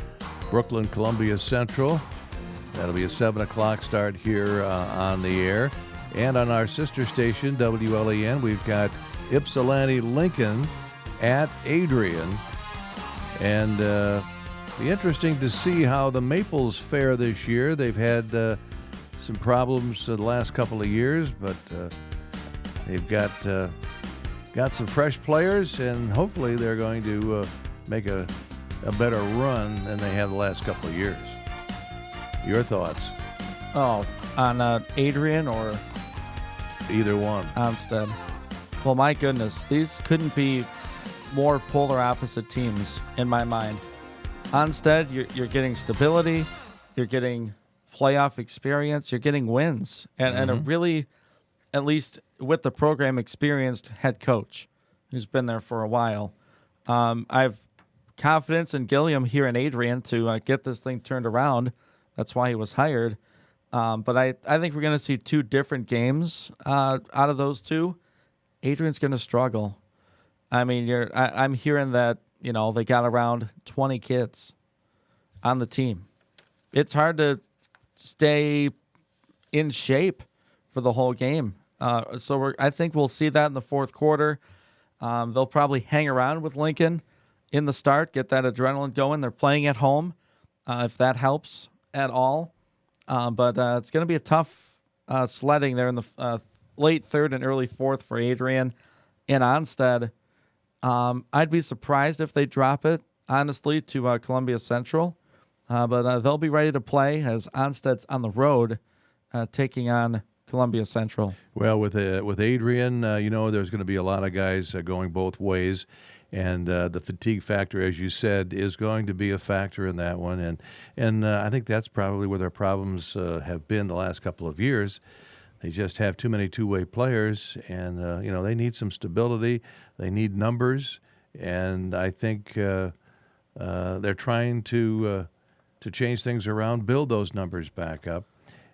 Brooklyn Columbia Central. That'll be a 7 o'clock start here on the air. And on our sister station, WLEN, we've got Ypsilanti Lincoln at Adrian. And be interesting to see how the Maples fare this year. They've had some problems the last couple of years, but they've got some fresh players, and hopefully they're going to make a better run than they have the last couple of years. Your thoughts? Oh, on Adrian or either one? Onstead. Well, my goodness, these couldn't be more polar opposite teams in my mind. Onstead, you're getting stability, you're getting playoff experience, you're getting wins, and a really, at least with the program, experienced head coach who's been there for a while. I have confidence in Gilliam here in Adrian to get this thing turned around. That's why he was hired. But I think we're going to see 2 different games out of those 2. Adrian's going to struggle. I mean, I'm hearing that, they got around 20 kids on the team. It's hard to stay in shape for the whole game. So I think we'll see that in the fourth quarter. They'll probably hang around with Lincoln in the start, get that adrenaline going. They're playing at home, if that helps at all. But it's going to be a tough sledding there in the late third and early fourth for Adrian and Onstead. I'd be surprised if they drop it, honestly, to Columbia Central. But they'll be ready to play as Onstead's on the road taking on Columbia Central. Well, with Adrian, there's going to be a lot of guys going both ways. And the fatigue factor, as you said, is going to be a factor in that one. And I think that's probably where their problems have been the last couple of years. They just have too many two-way players, and they need some stability. They need numbers, and I think they're trying to change things around, build those numbers back up.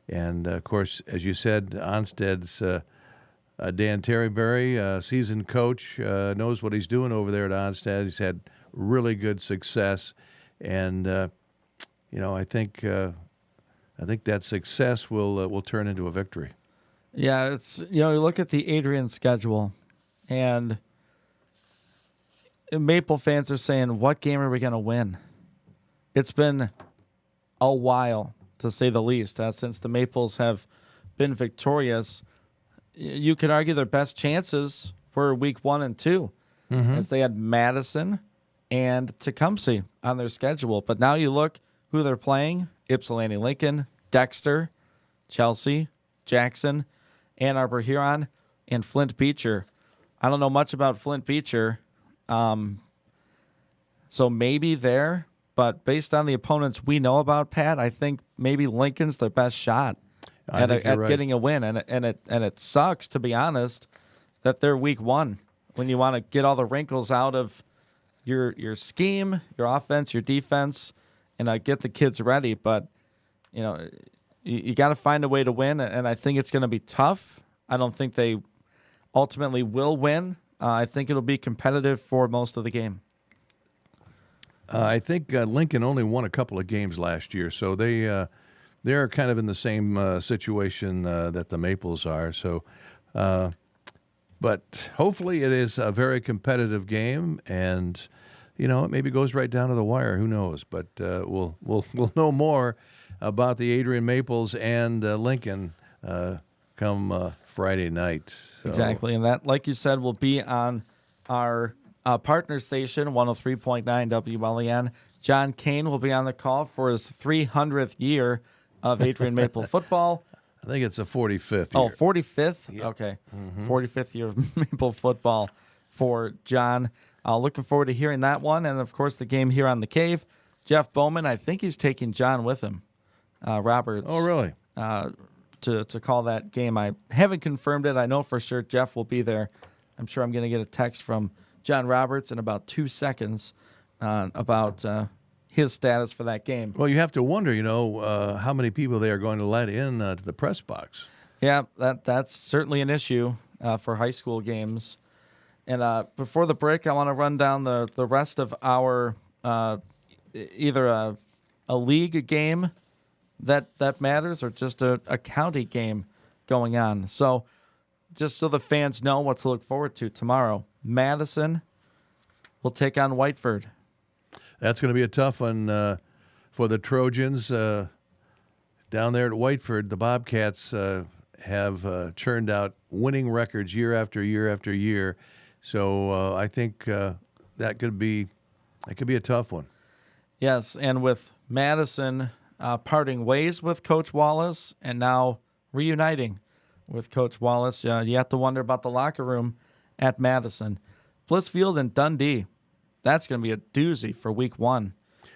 And of course, as you said, Onstead's Dan Terryberry, seasoned coach, knows what he's doing over there at Onstead. He's had really good success, and I think that success will turn into a victory. Yeah, it's you look at the Adrian schedule, and Maple fans are saying, "What game are we going to win?" It's been a while, to say the least, since the Maples have been victorious. You could argue their best chances were week 1 and 2, as they had Madison and Tecumseh on their schedule. But now you look who they're playing: Ypsilanti Lincoln, Dexter, Chelsea, Jackson, Ann Arbor Huron, and Flint Beecher. I don't know much about Flint Beecher, so maybe there. But based on the opponents we know about, Pat, I think maybe Lincoln's their best shot at right. getting a win. And it sucks, to be honest, that they're week one when you want to get all the wrinkles out of your scheme, your offense, your defense, and get the kids ready. But, you got to find a way to win, and I think it's going to be tough. I don't think they ultimately will win. I think it'll be competitive for most of the game. I think Lincoln only won a couple of games last year, so they're kind of in the same situation that the Maples are. So, but hopefully it is a very competitive game, and it maybe goes right down to the wire. Who knows? But we'll know more about the Adrian Maples and Lincoln come Friday night. So. Exactly, and that, like you said, will be on our partner station, 103.9 WLEN. John Kane will be on the call for his 300th year of Adrian Maple football. I think it's the 45th year. Oh, 45th? Yep. Okay. 45th year of Maple football for John. Looking forward to hearing that one. And, of course, the game here on the Cave. Jeff Bowman, I think he's taking John with him. Roberts. Oh, really? To call that game. I haven't confirmed it. I know for sure Jeff will be there. I'm sure I'm going to get a text from John Roberts in about 2 seconds about his status for that game. Well, you have to wonder, how many people they are going to let in to the press box. Yeah, that's certainly an issue for high school games. And before the break, I want to run down the rest of our either a league game that matters or just a county game going on. So just so the fans know what to look forward to tomorrow, Madison will take on Whiteford. That's going to be a tough one for the Trojans down there at Whiteford. The Bobcats have churned out winning records year after year after year. So I think that could be a tough one. Yes, and with Madison parting ways with Coach Wallace and now reuniting with Coach Wallace, you have to wonder about the locker room at Madison. Blissfield and Dundee, that's going to be a doozy for week one.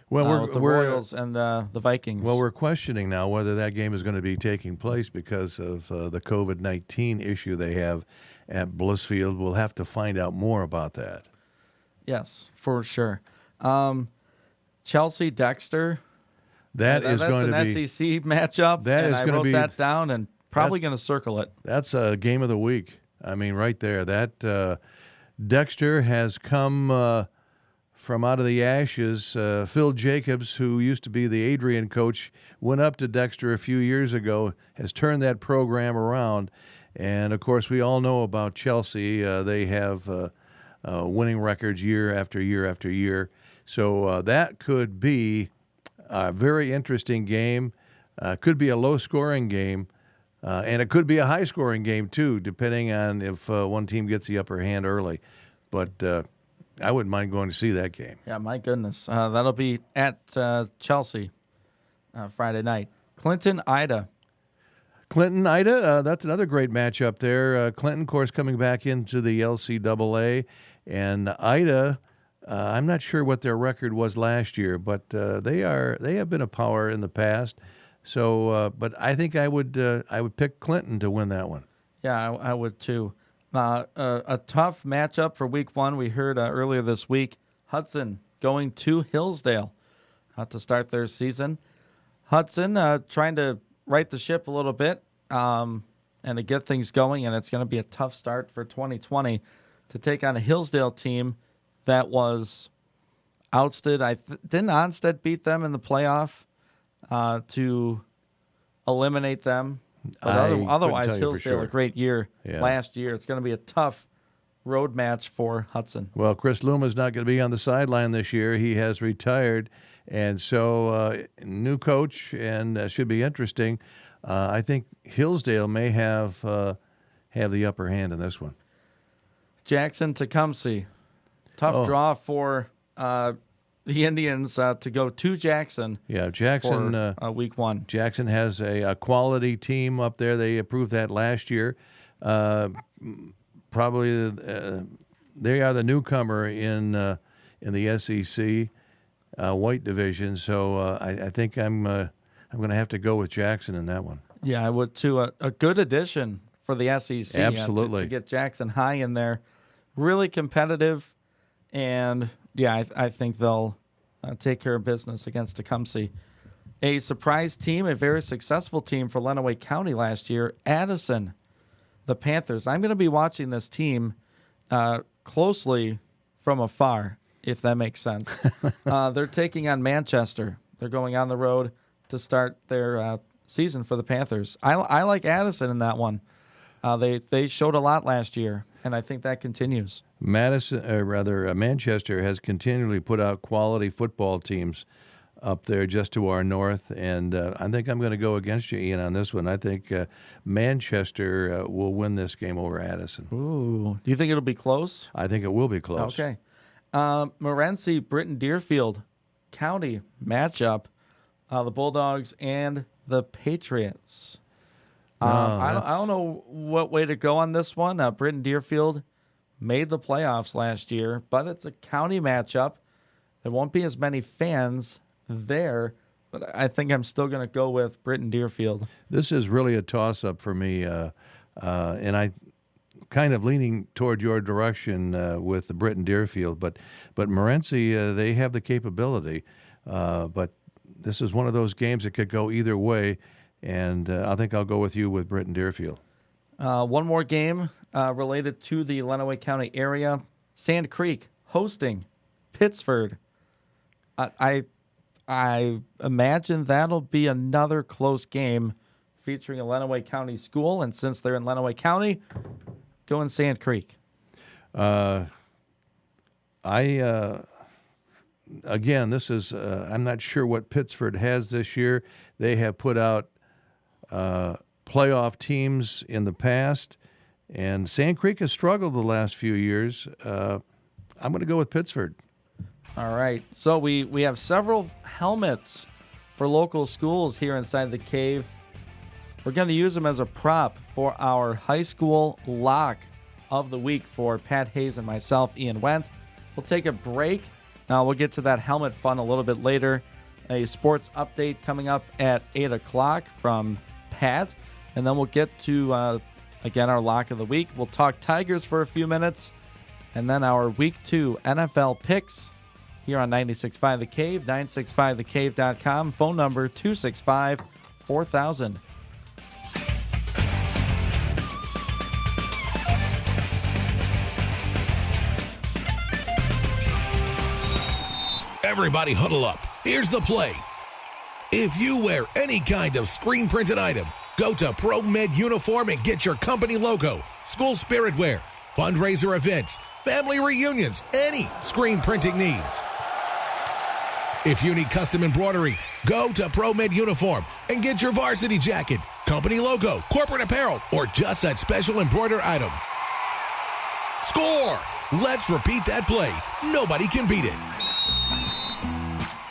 Well, with the Royals and the Vikings. Well, we're questioning now whether that game is going to be taking place because of the COVID-19 issue they have at Blissfield. We'll have to find out more about that. Yes, for sure. Chelsea Dexter. That's going to be an SEC matchup. I wrote that down and probably going to circle it. That's a game of the week. I mean, right there. That Dexter has come from out of the ashes. Phil Jacobs, who used to be the Adrian coach, went up to Dexter a few years ago, has turned that program around. And, of course, we all know about Chelsea. They have winning records year after year after year. So that could be a very interesting game. Could be a low-scoring game. And it could be a high-scoring game, too, depending on if one team gets the upper hand early. But I wouldn't mind going to see that game. Yeah, my goodness. That'll be at Chelsea Friday night. Clinton, Ida. Clinton, Ida, that's another great matchup there. Clinton, of course, coming back into the LCAA. And Ida, I'm not sure what their record was last year, but they have been a power in the past. So, but I think I would pick Clinton to win that one. Yeah, I would too. A tough matchup for week one. We heard earlier this week, Hudson going to Hillsdale to start their season. Hudson trying to right the ship a little bit and to get things going, and it's going to be a tough start for 2020 to take on a Hillsdale team that was ousted. Didn't Onstead beat them in the playoff to eliminate them? But otherwise, Hillsdale a great year last year. It's going to be a tough road match for Hudson. Well, Chris Luma's not going to be on the sideline this year. He has retired, and so new coach, and should be interesting. I think Hillsdale may have the upper hand in this one. Jackson Tecumseh, tough draw for the Indians to go to Jackson. Yeah, Jackson for week one. Jackson has a quality team up there. They approved that last year. Probably they are the newcomer in the SEC white division. So I think I'm going to have to go with Jackson in that one. Yeah, I would too. A good addition for the SEC. Absolutely. To get Jackson High in there. Really competitive, and yeah, I think they'll take care of business against Tecumseh. A surprise team, a very successful team for Lenawee County last year, Addison, the Panthers. I'm going to be watching this team closely from afar, if that makes sense. They're taking on Manchester. They're going on the road to start their season for the Panthers. I like Addison in that one. They showed a lot last year, and I think that continues. Manchester has continually put out quality football teams up there just to our north, and I think I'm going to go against you, Ian, on this one. I think Manchester will win this game over Addison. Ooh. Do you think it'll be close? I think it will be close. Okay. Morenci, Britton Deerfield County matchup, the Bulldogs and the Patriots. I don't know what way to go on this one. Britton Deerfield made the playoffs last year, but it's a county matchup. There won't be as many fans there, but I think I'm still going to go with Britton Deerfield. This is really a toss-up for me, and I kind of leaning toward your direction with the Britton Deerfield, but Morenci, they have the capability, but this is one of those games that could go either way, and I think I'll go with you with Britton Deerfield. One more game related to the Lenawee County area. Sand Creek hosting Pittsford. I imagine that'll be another close game featuring a Lenawee County school, and since they're in Lenawee County, go in Sand Creek. Again, this is I'm not sure what Pittsford has this year. They have put out playoff teams in the past, and Sand Creek has struggled the last few years. I'm going to go with Pittsford. All right. So we have several helmets for local schools here inside the cave. We're going to use them as a prop for our high school lock of the week for Pat Hayes and myself, Ian Wendt. We'll take a break. Now we'll get to that helmet fun a little bit later. A sports update coming up at 8 o'clock from Pat. And then we'll get to, again, our lock of the week. We'll talk Tigers for a few minutes. And then our Week 2 NFL picks here on 96.5 The Cave, 965thecave.com. Phone number 265-4000. Everybody huddle up. Here's the play. If you wear any kind of screen-printed item, go to ProMed Uniform and get your company logo, school spirit wear, fundraiser events, family reunions, any screen printing needs. If you need custom embroidery, go to ProMed Uniform and get your varsity jacket, company logo, corporate apparel, or just that special embroidered item. Score! Let's repeat that play. Nobody can beat it.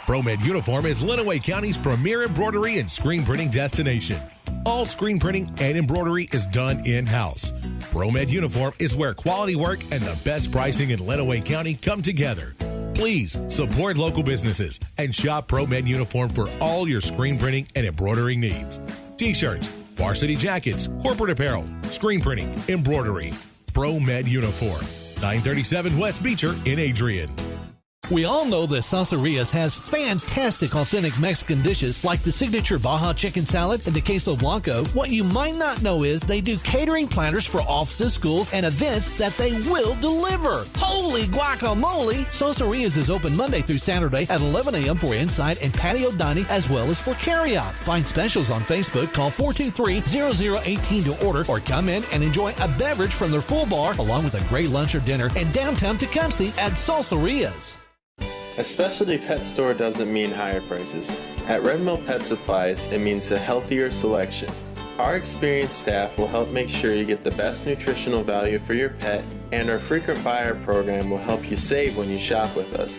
ProMed Uniform is Lenawee County's premier embroidery and screen printing destination. All screen printing and embroidery is done in-house. ProMed Uniform is where quality work and the best pricing in Lenawee County come together. Please support local businesses and shop ProMed Uniform for all your screen printing and embroidering needs. T-shirts, varsity jackets, corporate apparel, screen printing, embroidery. ProMed Uniform, 937 West Beecher in Adrian. We all know that Salsarias has fantastic authentic Mexican dishes like the signature Baja chicken salad and the queso blanco. What you might not know is they do catering platters for offices, schools, and events that they will deliver. Holy guacamole! Salsarias is open Monday through Saturday at 11 a.m. for inside and patio dining as well as for carryout. Find specials on Facebook. Call 423-0018 to order or come in and enjoy a beverage from their full bar along with a great lunch or dinner in downtown Tecumseh at Salsarias. A specialty pet store doesn't mean higher prices. At Red Mill Pet Supplies, it means a healthier selection. Our experienced staff will help make sure you get the best nutritional value for your pet, and our frequent buyer program will help you save when you shop with us.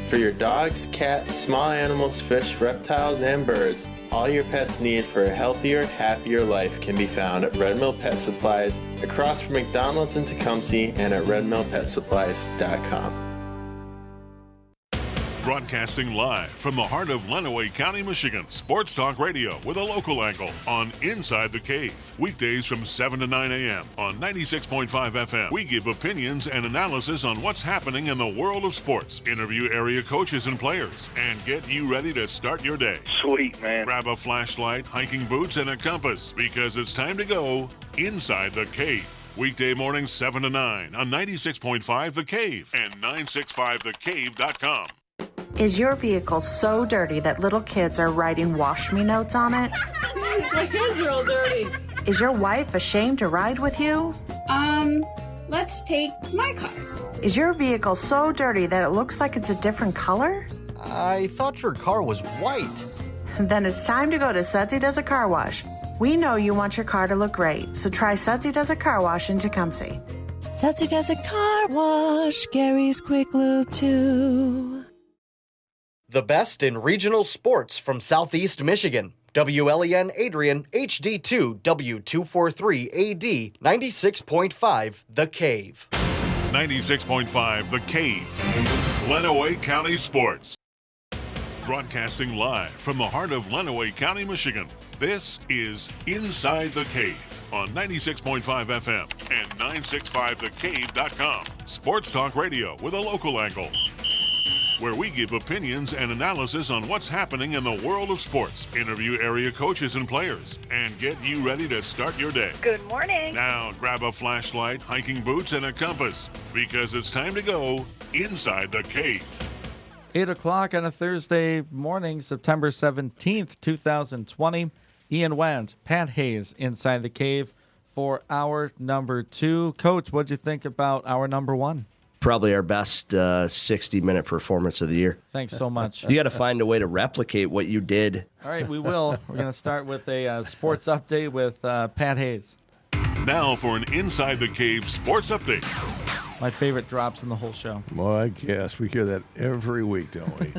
For your dogs, cats, small animals, fish, reptiles, and birds, all your pets need for a healthier, happier life can be found at Red Mill Pet Supplies, across from McDonald's in Tecumseh, and at redmillpetsupplies.com. Broadcasting live from the heart of Lenawee County, Michigan. Sports Talk Radio with a local angle on Inside the Cave. Weekdays from 7 to 9 a.m. on 96.5 FM. We give opinions and analysis on what's happening in the world of sports. Interview area coaches and players and get you ready to start your day. Sweet, man. Grab a flashlight, hiking boots, and a compass because it's time to go Inside the Cave. Weekday mornings 7 to 9 on 96.5 The Cave and 965thecave.com. Is your vehicle so dirty that little kids are writing wash me notes on it? My hands are all dirty. Is your wife ashamed to ride with you? Let's take my car. Is your vehicle so dirty that it looks like it's a different color? I thought your car was white. Then it's time to go to Sudsy Does a Car Wash. We know you want your car to look great, so try Sudsy Does a Car Wash in Tecumseh. Sudsy Does a Car Wash, Gary's Quick Lube too. The best in regional sports from Southeast Michigan. WLEN Adrian, HD2, W243AD, 96.5 The Cave. 96.5 The Cave. Lenawee County Sports. Broadcasting live from the heart of Lenawee County, Michigan. This is Inside the Cave on 96.5 FM and 965thecave.com. Sports Talk Radio with a local angle, where we give opinions and analysis on what's happening in the world of sports. Interview area coaches and players and get you ready to start your day. Good morning. Now grab a flashlight, hiking boots, and a compass because it's time to go Inside the Cave. 8 o'clock on a Thursday morning, September 17th, 2020. Ian Wendt, Pat Hayes, Inside the Cave for hour number 2. Coach, what'd you think about hour number 1? Probably our best 60-minute performance of the year. Thanks so much. You got to find a way to replicate what you did. All right, we will. We're going to start with a sports update with Pat Hayes. Now for an Inside the Cave sports update. My favorite drops in the whole show. Well, I guess we hear that every week, don't we?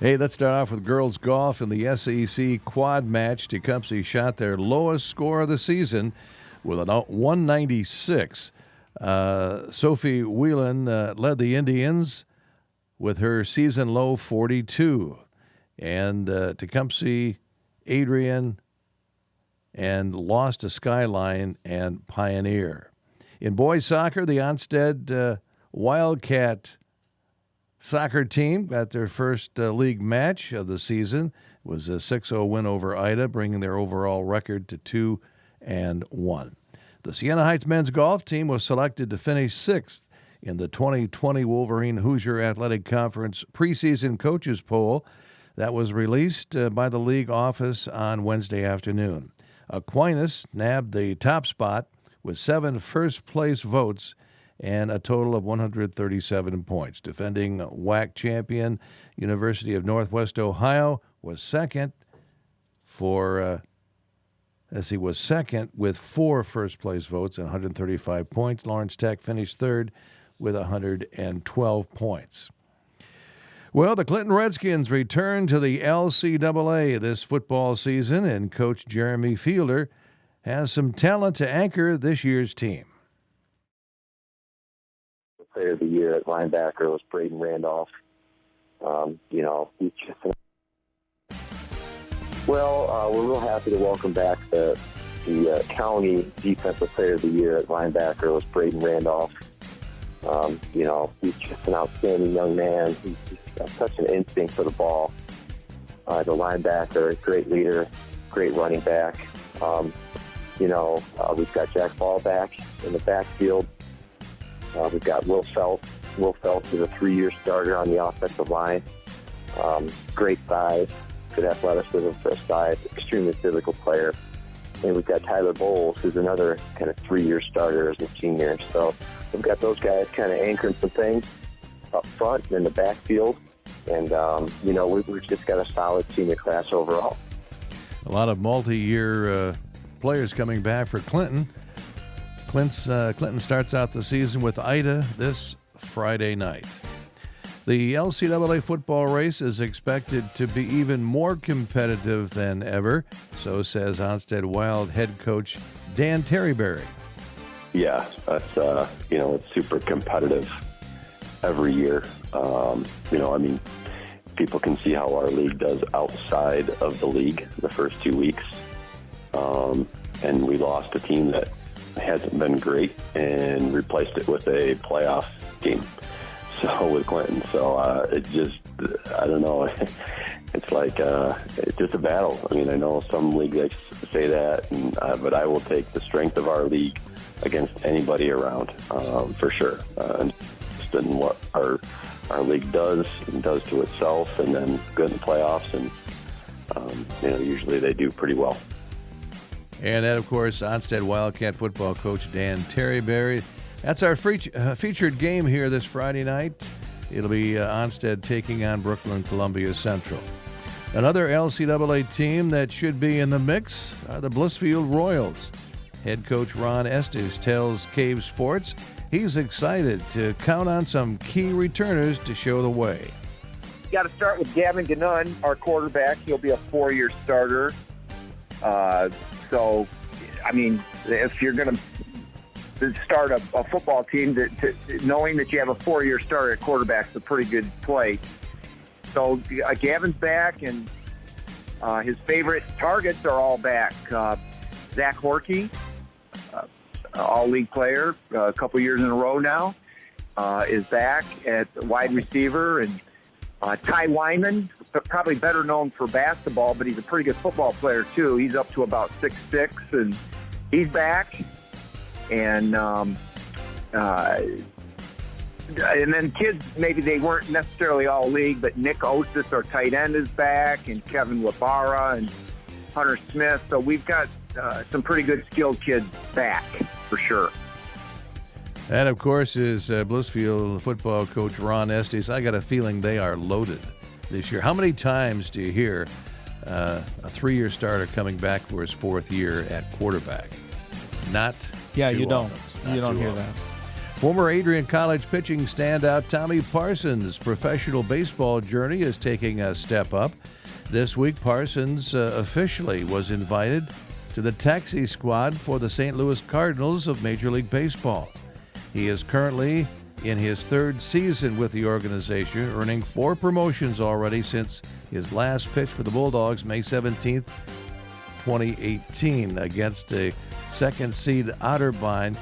Hey, let's start off with girls golf in the SEC quad match. Tecumseh shot their lowest score of the season with a 196. Sophie Whelan led the Indians with her season low 42. And Tecumseh, Adrian, and lost to Skyline and Pioneer. In boys soccer, the Onstead Wildcat soccer team got their first league match of the season. It was a 6-0 win over Ida, bringing their overall record to 2-1. The Siena Heights men's golf team was selected to finish 6th in the 2020 Wolverine Hoosier Athletic Conference preseason coaches poll that was released by the league office on Wednesday afternoon. Aquinas nabbed the top spot with 7 first-place votes and a total of 137 points. Defending WAC champion University of Northwest Ohio was second was second with 4 first-place votes and 135 points. Lawrence Tech finished third with 112 points. Well, the Clinton Redskins return to the LCAA this football season, and Coach Jeremy Fielder has some talent to anchor this year's team. The player of the year at linebacker was Braden Randolph. We're real happy to welcome back the county defensive player of the year at linebacker was Braden Randolph. He's just an outstanding young man. He's got such an instinct for the ball. The linebacker, great leader, great running back. We've got Jack Ball back in the backfield. We've got Will Phelps. Will Phelps is a 3-year starter on the offensive line. Great size, good athleticism for a size, extremely physical player. And we've got Tyler Bowles, who's another kind of 3-year starter as a senior. So we've got those guys kind of anchoring some things up front and in the backfield. And, we've just got a solid senior class overall. A lot of multi-year players coming back for Clinton. Clinton starts out the season with Ida this Friday night. The LCAA football race is expected to be even more competitive than ever, so says Onstead Wild head coach Dan Terryberry. Yeah, that's it's super competitive. every year. People can see how our league does outside of the league the first 2 weeks. And we lost a team that hasn't been great and replaced it with a playoff team. So with Clinton. So it just, I don't know. It's like, it's just a battle. I mean, I know some leagues say that, but I will take the strength of our league against anybody around, for sure. And what our league does to itself, and then good in the playoffs, and usually they do pretty well. And that, of course, Onstead Wildcat football coach Dan Terryberry. That's our featured game here this Friday night. It'll be Onstead taking on Brooklyn Columbia Central. Another LCAA team that should be in the mix are the Blissfield Royals. Head coach Ron Estes tells Cave Sports he's excited to count on some key returners to show the way. You got to start with Gavin Gannon, our quarterback. He'll be a 4-year starter. So, I mean, if you're going to start a football team, knowing that you have a 4-year starter at quarterback is a pretty good play. So Gavin's back, and his favorite targets are all back. Zach Horkey, all-league player, a couple years in a row now, is back at wide receiver. And Ty Wyman, probably better known for basketball, but he's a pretty good football player too. He's up to about 6'6", and he's back. And then kids, maybe they weren't necessarily all league, but Nick Osis, our tight end, is back, and Kevin Labara and Hunter Smith. So we've got some pretty good skilled kids back for sure. That, of course, is Blissfield football coach Ron Estes. I got a feeling they are loaded this year. How many times do you hear a 3-year starter coming back for his 4th year at quarterback? Not Yeah, too you don't. often. You Not don't too hear often. that. Former Adrian College pitching standout Tommy Parsons' professional baseball journey is taking a step up. This week, Parsons officially was invited to the taxi squad for the St. Louis Cardinals of Major League Baseball. He is currently in his 3rd season with the organization, earning 4 promotions already since his last pitch for the Bulldogs May 17th, 2018 against a 2nd seed Otterbein,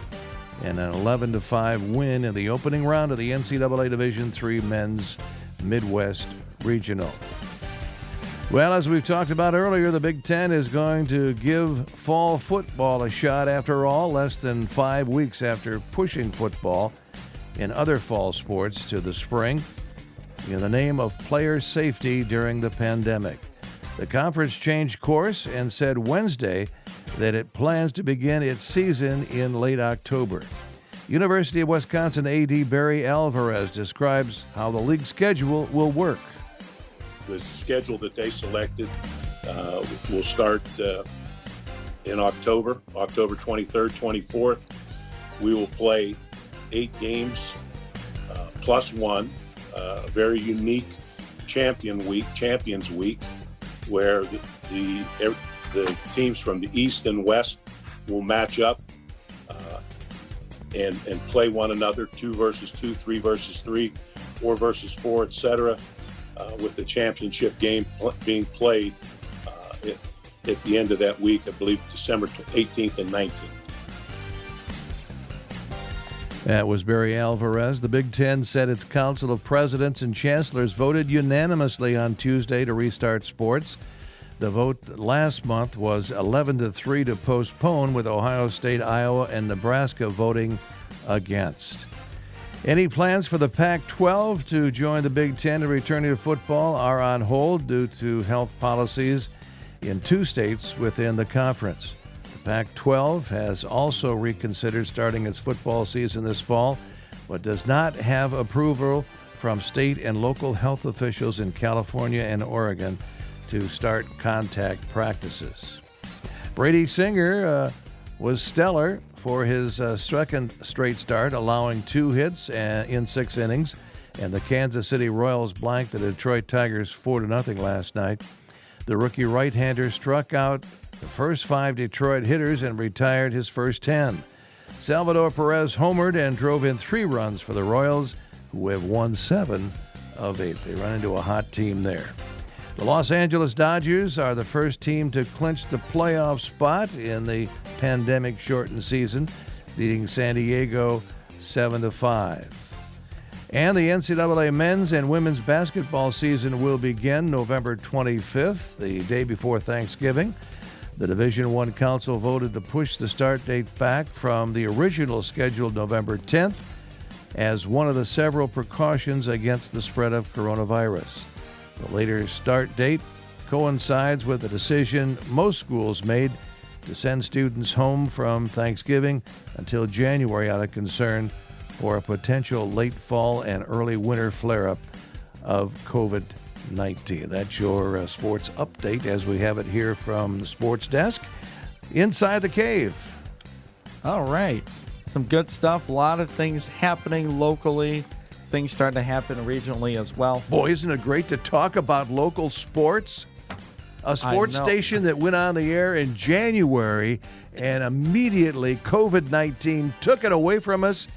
and an 11-5 win in the opening round of the NCAA Division III Men's Midwest Regional. Well, as we've talked about earlier, the Big Ten is going to give fall football a shot after all, less than 5 weeks after pushing football in other fall sports to the spring in the name of player safety during the pandemic. The conference changed course and said Wednesday that it plans to begin its season in late October. University of Wisconsin AD Barry Alvarez describes how the league schedule will work. The schedule that they selected will start in October 23rd, 24th. We will play 8 games plus 1, a very unique Champions Week, where the teams from the East and West will match up and play one another, 2 versus 2, 3 versus 3, 4 versus 4, etc., with the championship game being played at the end of that week, I believe December 18th and 19th. That was Barry Alvarez. The Big Ten said its Council of Presidents and Chancellors voted unanimously on Tuesday to restart sports. The vote last month was 11-3 to postpone, with Ohio State, Iowa, and Nebraska voting against. Any plans for the Pac-12 to join the Big Ten and return to football are on hold due to health policies in 2 states within the conference. The Pac-12 has also reconsidered starting its football season this fall, but does not have approval from state and local health officials in California and Oregon to start contact practices. Brady Singer was stellar for his 2nd straight start, allowing 2 hits in 6 innings, and the Kansas City Royals blanked the Detroit Tigers 4-0 last night. The rookie right-hander struck out the first 5 Detroit hitters and retired his first 10. Salvador Perez homered and drove in 3 runs for the Royals. who have won 7 of 8. They run into a hot team there. The Los Angeles Dodgers are the first team to clinch the playoff spot in the pandemic-shortened season, leading San Diego 7-5. And the NCAA men's and women's basketball season will begin November 25th, the day before Thanksgiving. The Division I Council voted to push the start date back from the original scheduled November 10th as one of the several precautions against the spread of coronavirus. The later start date coincides with the decision most schools made to send students home from Thanksgiving until January out of concern for a potential late fall and early winter flare-up of COVID-19. That's your sports update as we have it here from the sports desk inside the cave. All right. Some good stuff. A lot of things happening locally. Things starting to happen regionally as well. Boy, isn't it great to talk about local sports? A sports station that went on the air in January, and immediately COVID-19 took it away from us.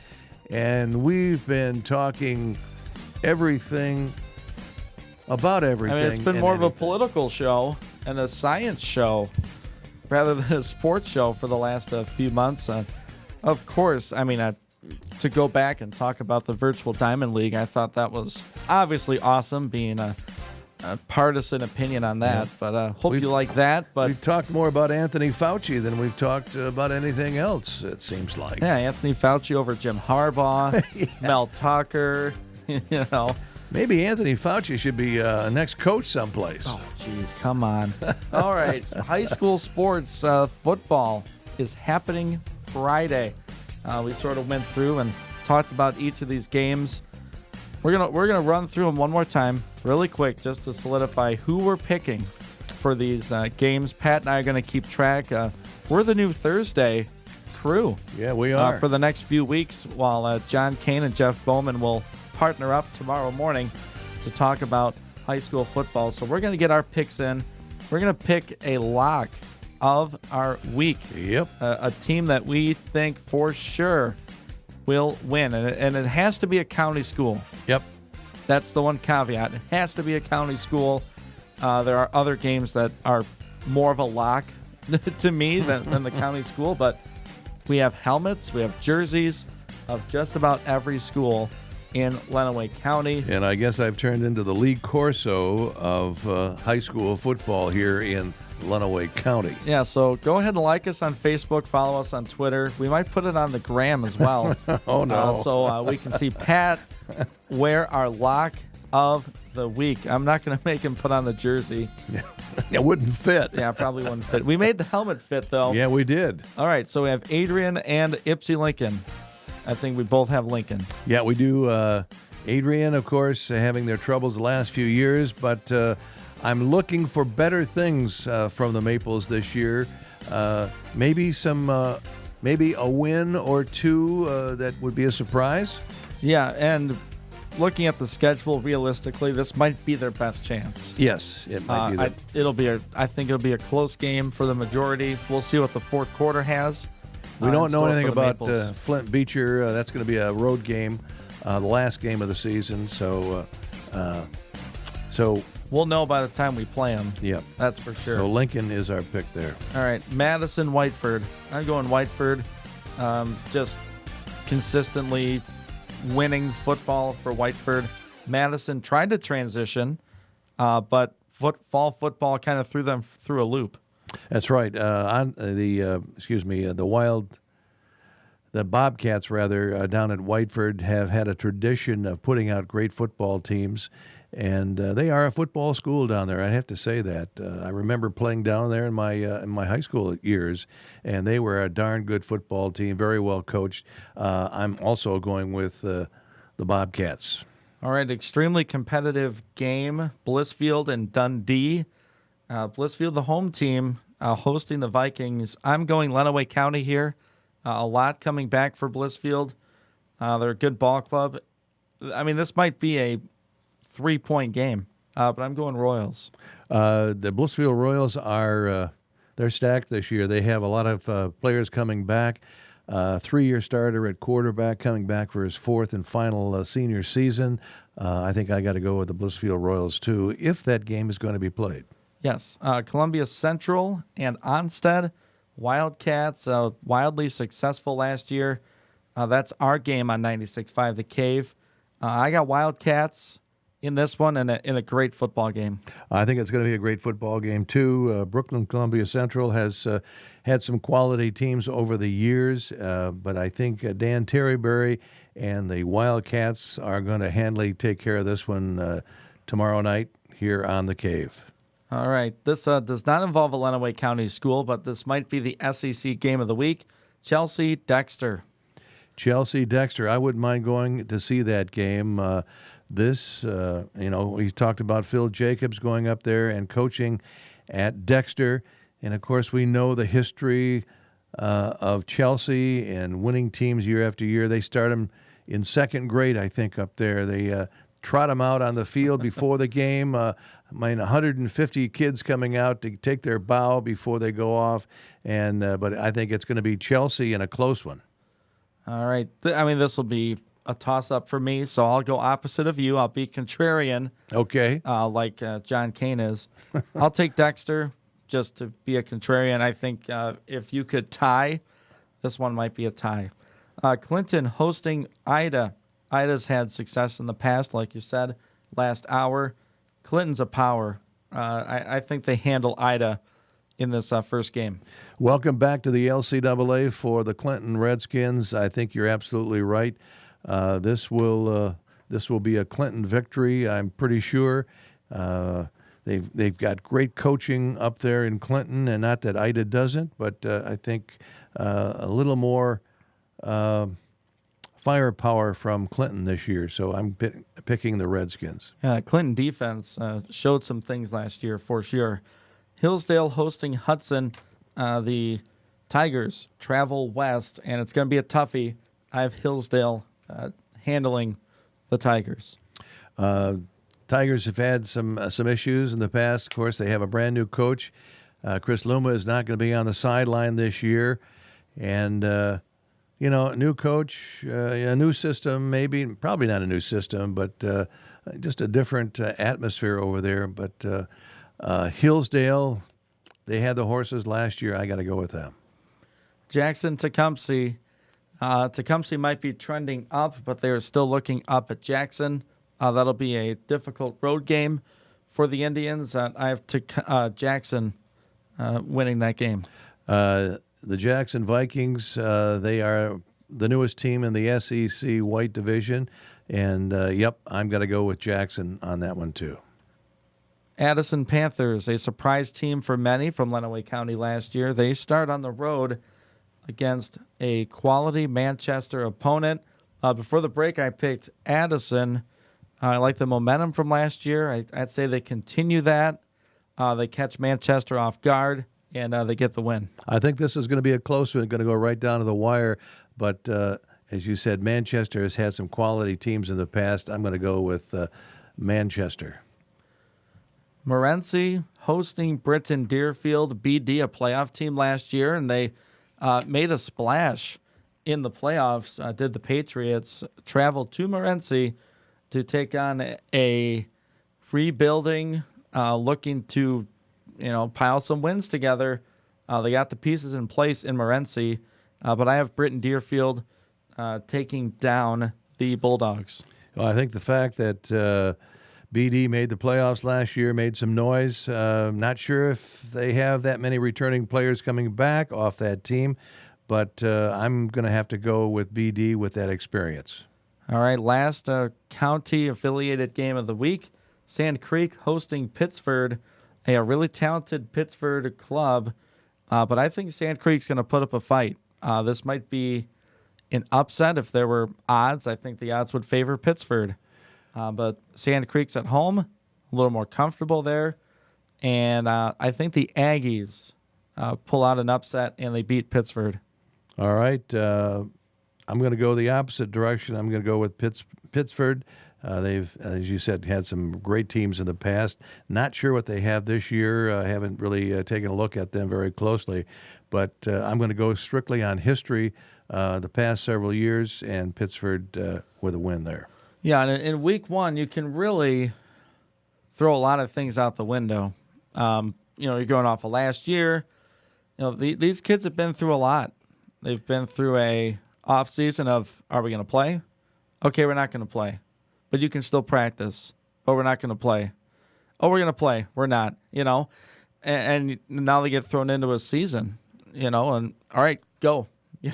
And we've been talking everything about everything. I mean, it's been more of a political show and a science show rather than a sports show for the last few months. Of course, I mean, to go back and talk about the Virtual Diamond League, I thought that was obviously awesome, being a partisan opinion on that. Yeah. But hope you like that. But we've talked more about Anthony Fauci than we've talked about anything else, it seems like. Yeah, Anthony Fauci over Jim Harbaugh, yeah. Mel Tucker, you know. Maybe Anthony Fauci should be next coach someplace. Oh, jeez, come on. All right, high school sports football is happening Friday. We sort of went through and talked about each of these games. We're gonna run through them one more time, really quick, just to solidify who we're picking for these games. Pat and I are gonna keep track. We're the new Thursday crew. Yeah, we are. For the next few weeks, while John Kane and Jeff Bowman will partner up tomorrow morning to talk about high school football. So we're gonna get our picks in. We're gonna pick a lock of our week. Yep. A team that we think for sure will win. And it has to be a county school. Yep. That's the one caveat. It has to be a county school. There are other games that are more of a lock to me than the county school, but we have helmets, we have jerseys of just about every school in Lenawee County. And I guess I've turned into the Lee Corso of high school football here in Lenawee County. Yeah, so go ahead and like us on Facebook, follow us on Twitter. We might put it on the gram as well. Oh, no. So we can see Pat wear our lock of the week. I'm not going to make him put on the jersey. It wouldn't fit. Yeah, probably wouldn't fit. We made the helmet fit, though. Yeah, we did. All right, so we have Adrian and Ypsi Lincoln. I think we both have Lincoln. Yeah, we do. Adrian, of course, having their troubles the last few years, but I'm looking for better things from the Maples this year. Maybe a win or two that would be a surprise. Yeah, and looking at the schedule, realistically, this might be their best chance. Yes, it might be. I think it'll be a close game for the majority. We'll see what the fourth quarter has. We don't know anything about Flint Beecher. That's going to be a road game, the last game of the season. So we'll know by the time we play them. Yep, that's for sure. So Lincoln is our pick there. All right, Madison, Whiteford. I'm going Whiteford. Just consistently winning football for Whiteford. Madison tried to transition, but fall football kind of threw them through a loop. That's right. The Bobcats down at Whiteford have had a tradition of putting out great football teams, and they are a football school down there. I have to say that. I remember playing down there in my high school years, and they were a darn good football team, very well coached. I'm also going with the Bobcats. All right, extremely competitive game. Blissfield and Dundee. Blissfield, the home team, hosting the Vikings. I'm going Lenawee County here. A lot coming back for Blissfield. They're a good ball club. I mean, this might be a 3-point game, but I'm going Royals. The Blissfield Royals they're stacked this year. They have a lot of players coming back. 3-year starter at quarterback, coming back for his fourth and final senior season. I think I got to go with the Blissfield Royals, too, if that game is going to be played. Yes, Columbia Central and Onstead Wildcats, wildly successful last year. That's our game on 96.5 The Cave. I got Wildcats in this one and in a great football game. I think it's going to be a great football game, too. Brooklyn Columbia Central has had some quality teams over the years, but I think Dan Terryberry and the Wildcats are going to handily take care of this one tomorrow night here on The Cave. All right. This does not involve a Lenawee County school, but this might be the SEC game of the week. Chelsea-Dexter. Chelsea-Dexter. I wouldn't mind going to see that game. We talked about Phil Jacobs going up there and coaching at Dexter. And, of course, we know the history of Chelsea and winning teams year after year. They start them in second grade, I think, up there. They trot them out on the field before the game. 150 kids coming out to take their bow before they go off. But I think it's going to be Chelsea in a close one. All right. This will be a toss-up for me, so I'll go opposite of you. I'll be contrarian. Okay. Like John Kane is. I'll take Dexter just to be a contrarian. I think if you could tie, this one might be a tie. Clinton hosting Ida. Ida's had success in the past, like you said, last hour. Clinton's a power. I think they handle Ida in this first game. Welcome back to the LCAA for the Clinton Redskins. I think you're absolutely right. This will be a Clinton victory, I'm pretty sure. They've got great coaching up there in Clinton, and not that Ida doesn't, but I think a little more firepower from Clinton this year. So I'm picking the Redskins. Clinton defense showed some things last year for sure. Hillsdale hosting Hudson. The Tigers travel west, and it's going to be a toughie. I have Hillsdale handling the Tigers. Tigers have had some issues in the past. Of course, they have a brand new coach. Chris Luma is not going to be on the sideline this year. And, new coach, a new system, probably not a new system, but just a different atmosphere over there. But Hillsdale, they had the horses last year. I got to go with them. Jackson-Tecumseh. Tecumseh might be trending up, but they're still looking up at Jackson. That'll be a difficult road game for the Indians. I have Jackson winning that game. The Jackson Vikings, they are the newest team in the SEC White Division. And, I'm going to go with Jackson on that one, too. Addison Panthers, a surprise team for many from Lenawee County last year. They start on the road against a quality Manchester opponent. Before the break, I picked Addison. I like the momentum from last year. I'd say they continue that. They catch Manchester off guard, and they get the win. I think this is going to be a close one, going to go right down to the wire. But as you said, Manchester has had some quality teams in the past. I'm going to go with Manchester. Morenci hosting Britton Deerfield. BD, a playoff team last year, and they made a splash in the playoffs. Did the Patriots travel to Morenci to take on a rebuilding, looking to, pile some wins together. They got the pieces in place in Morenci, but I have Britton Deerfield taking down the Bulldogs. Well, I think the fact that BD made the playoffs last year made some noise. Not sure if they have that many returning players coming back off that team, but I'm going to have to go with BD with that experience. All right, last county-affiliated game of the week. Sand Creek hosting Pittsford, a really talented Pittsford club, but I think Sand Creek's going to put up a fight. This might be an upset if there were odds. I think the odds would favor Pittsford. But Sand Creek's at home, a little more comfortable there. And I think the Aggies pull out an upset and they beat Pittsford. All right. I'm going to go the opposite direction. I'm going to go with Pittsford. They've, as you said, had some great teams in the past. Not sure what they have this year. Haven't really taken a look at them very closely. But I'm going to go strictly on history the past several years, and Pittsford with a win there. Yeah, and in week one, you can really throw a lot of things out the window. You're going off of last year. These kids have been through a lot. They've been through a off season of, are we going to play? Okay, we're not going to play. But you can still practice. But we're not going to play. Oh, we're going to play. We're not, And now they get thrown into a season, and all right, go.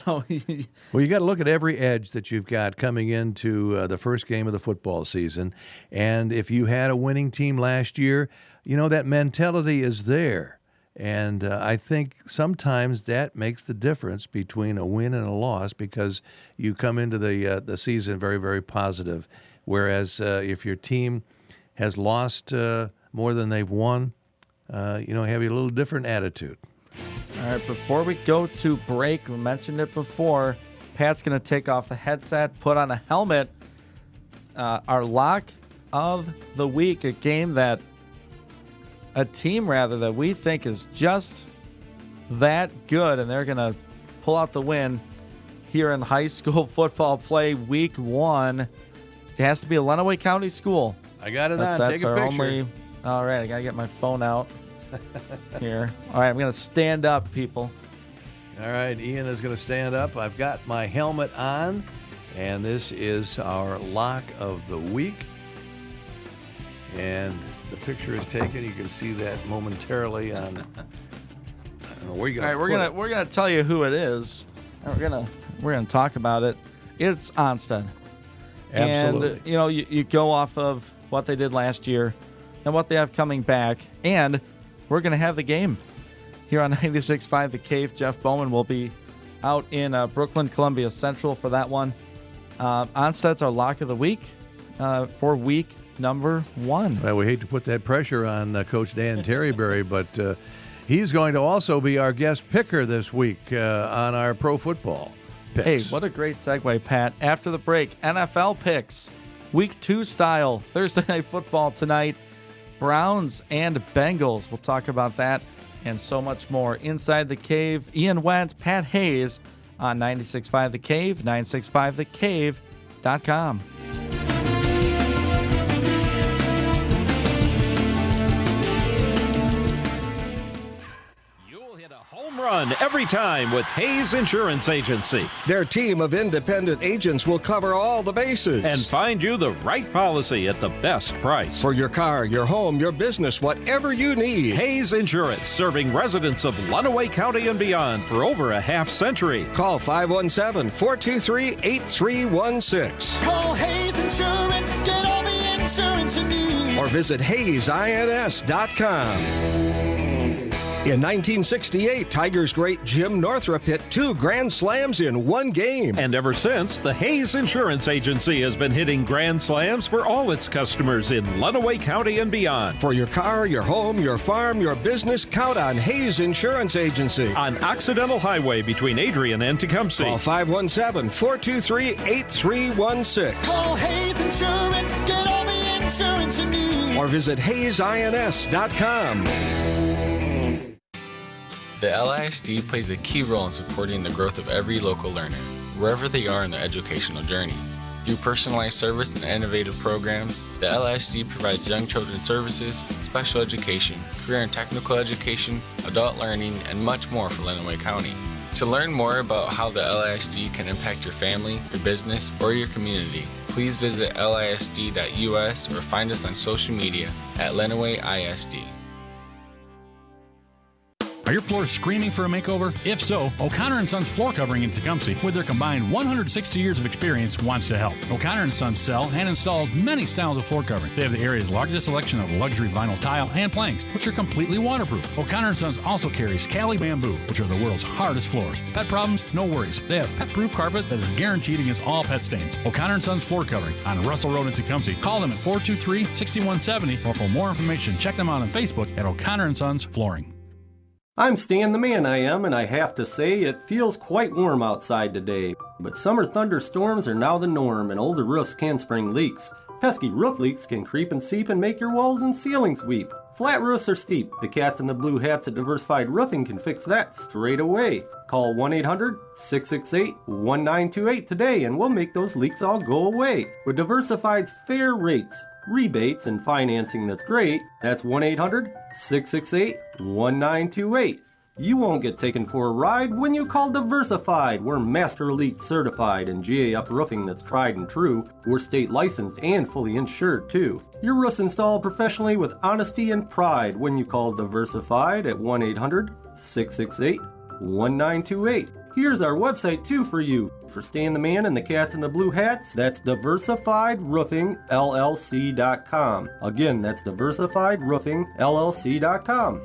Well, you got to look at every edge that you've got coming into the first game of the football season. And if you had a winning team last year, that mentality is there. And I think sometimes that makes the difference between a win and a loss, because you come into the season very, very positive. Whereas if your team has lost more than they've won, have a little different attitude. All right, before we go to break, we mentioned it before, Pat's going to take off the headset, put on a helmet. Our lock of the week, a team that we think is just that good, and they're going to pull out the win here in high school football play week one. It has to be a Lenawee County school. I got it on. Take a picture. All right, I got to get my phone out. Here. All right, I'm going to stand up, people. All right, Ian is going to stand up. I've got my helmet on, and this is our lock of the week. And the picture is taken. You can see that momentarily on. I don't know where you. All right, we're gonna tell you who it is. We're gonna talk about it. It's Onstead. Absolutely. And you go off of what they did last year and what they have coming back, and we're going to have the game here on 96.5 The Cave. Jeff Bowman will be out in Brooklyn, Columbia Central for that one. Onstead's our lock of the week for week number one. Well, we hate to put that pressure on Coach Dan Terryberry, but he's going to also be our guest picker this week on our pro football picks. Hey, what a great segue, Pat. After the break, NFL picks, week 2 style, Thursday Night Football tonight. Browns and Bengals. We'll talk about that and so much more. Inside the Cave, Ian Wendt, Pat Hayes on 96.5 The Cave, 965thecave.com. Run every time with Hayes Insurance Agency. Their team of independent agents will cover all the bases and find you the right policy at the best price. For your car, your home, your business, whatever you need. Hayes Insurance, serving residents of Lenawee County and beyond for over a half century. Call 517-423-8316. Call Hayes Insurance, get all the insurance you need. Or visit HayesINS.com. In 1968, Tigers great Jim Northrup hit 2 grand slams in one game. And ever since, the Hayes Insurance Agency has been hitting grand slams for all its customers in Lenawee County and beyond. For your car, your home, your farm, your business, count on Hayes Insurance Agency. On Occidental Highway between Adrian and Tecumseh. Call 517-423-8316. Call Hayes Insurance, get all the insurance you need. Or visit HayesINS.com. The LISD plays a key role in supporting the growth of every local learner, wherever they are in their educational journey. Through personalized service and innovative programs, the LISD provides young children services, special education, career and technical education, adult learning, and much more for Lenawee County. To learn more about how the LISD can impact your family, your business, or your community, please visit lisd.us or find us on social media at Lenawee ISD. Are your floors screaming for a makeover? If so, O'Connor & Sons Floor Covering in Tecumseh, with their combined 160 years of experience, wants to help. O'Connor & Sons sell and install many styles of floor covering. They have the area's largest selection of luxury vinyl tile and planks, which are completely waterproof. O'Connor & Sons also carries Cali Bamboo, which are the world's hardest floors. Pet problems? No worries. They have pet-proof carpet that is guaranteed against all pet stains. O'Connor & Sons Floor Covering on Russell Road in Tecumseh. Call them at 423-6170, or for more information, check them out on Facebook at O'Connor & Sons Flooring. I'm Stan the Man I Am, and I have to say it feels quite warm outside today. But summer thunderstorms are now the norm, and older roofs can spring leaks. Pesky roof leaks can creep and seep and make your walls and ceilings weep. Flat roofs are steep. The cats in the blue hats at Diversified Roofing can fix that straight away. Call 1-800-668-1928 today and we'll make those leaks all go away. With Diversified's fair rates, rebates, and financing that's great, that's 1-800-668-1928. You won't get taken for a ride when you call Diversified. We're Master Elite certified and GAF roofing that's tried and true. We're state licensed and fully insured too. Your roof's installed professionally with honesty and pride when you call Diversified at 1-800-668-1928. Here's our website too for you. For Stan the Man and the Cats in the Blue Hats, that's DiversifiedRoofingLLC.com. Again, that's DiversifiedRoofingLLC.com.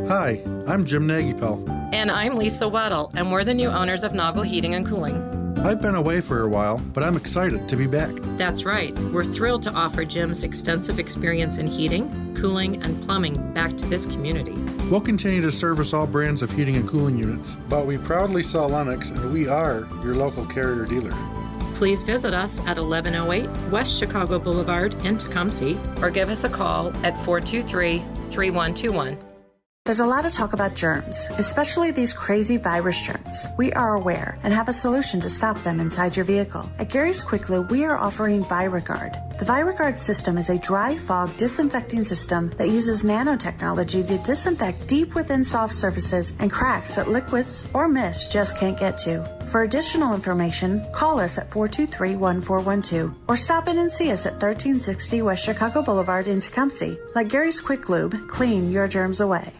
Hi, I'm Jim Nagypel. And I'm Lisa Weddle, and we're the new owners of Noggle Heating and Cooling. I've been away for a while, but I'm excited to be back. That's right. We're thrilled to offer Jim's extensive experience in heating, cooling, and plumbing back to this community. We'll continue to service all brands of heating and cooling units, but we proudly sell Lennox, and we are your local Carrier dealer. Please visit us at 1108 West Chicago Boulevard in Tecumseh, or give us a call at 423-3121. There's a lot of talk about germs, especially these crazy virus germs. We are aware and have a solution to stop them inside your vehicle. At Gary's Quick Lube, we are offering ViraGuard. The ViraGuard system is a dry fog disinfecting system that uses nanotechnology to disinfect deep within soft surfaces and cracks that liquids or mist just can't get to. For additional information, call us at 423-1412 or stop in and see us at 1360 West Chicago Boulevard in Tecumseh. Let Gary's Quick Lube clean your germs away.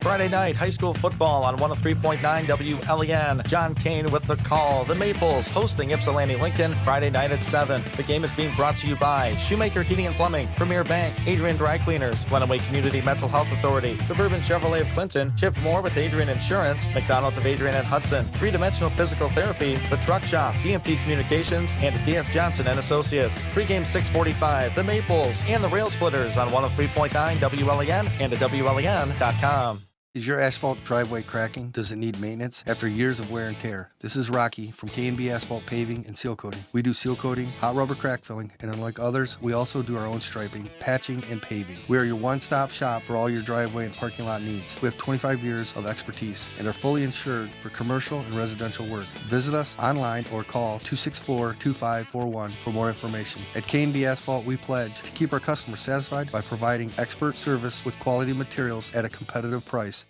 Friday night, high school football on 103.9 WLEN. John Kane with the call. The Maples hosting Ypsilanti Lincoln Friday night at 7. The game is being brought to you by Shoemaker Heating and Plumbing, Premier Bank, Adrian Dry Cleaners, Lenawee Community Mental Health Authority, Suburban Chevrolet of Clinton, Chip Moore with Adrian Insurance, McDonald's of Adrian and Hudson, 3-Dimensional Physical Therapy, The Truck Shop, DMP Communications, and DS Johnson and Associates. Pregame 6:45, The Maples and the Rail Splitters on 103.9 WLEN and at WLEN.com. Is your asphalt driveway cracking? Does it need maintenance? After years of wear and tear, this is Rocky from K&B Asphalt Paving and Seal Coating. We do seal coating, hot rubber crack filling, and unlike others, we also do our own striping, patching, and paving. We are your one-stop shop for all your driveway and parking lot needs. We have 25 years of expertise and are fully insured for commercial and residential work. Visit us online or call 264-2541 for more information. At K&B Asphalt, we pledge to keep our customers satisfied by providing expert service with quality materials at a competitive price.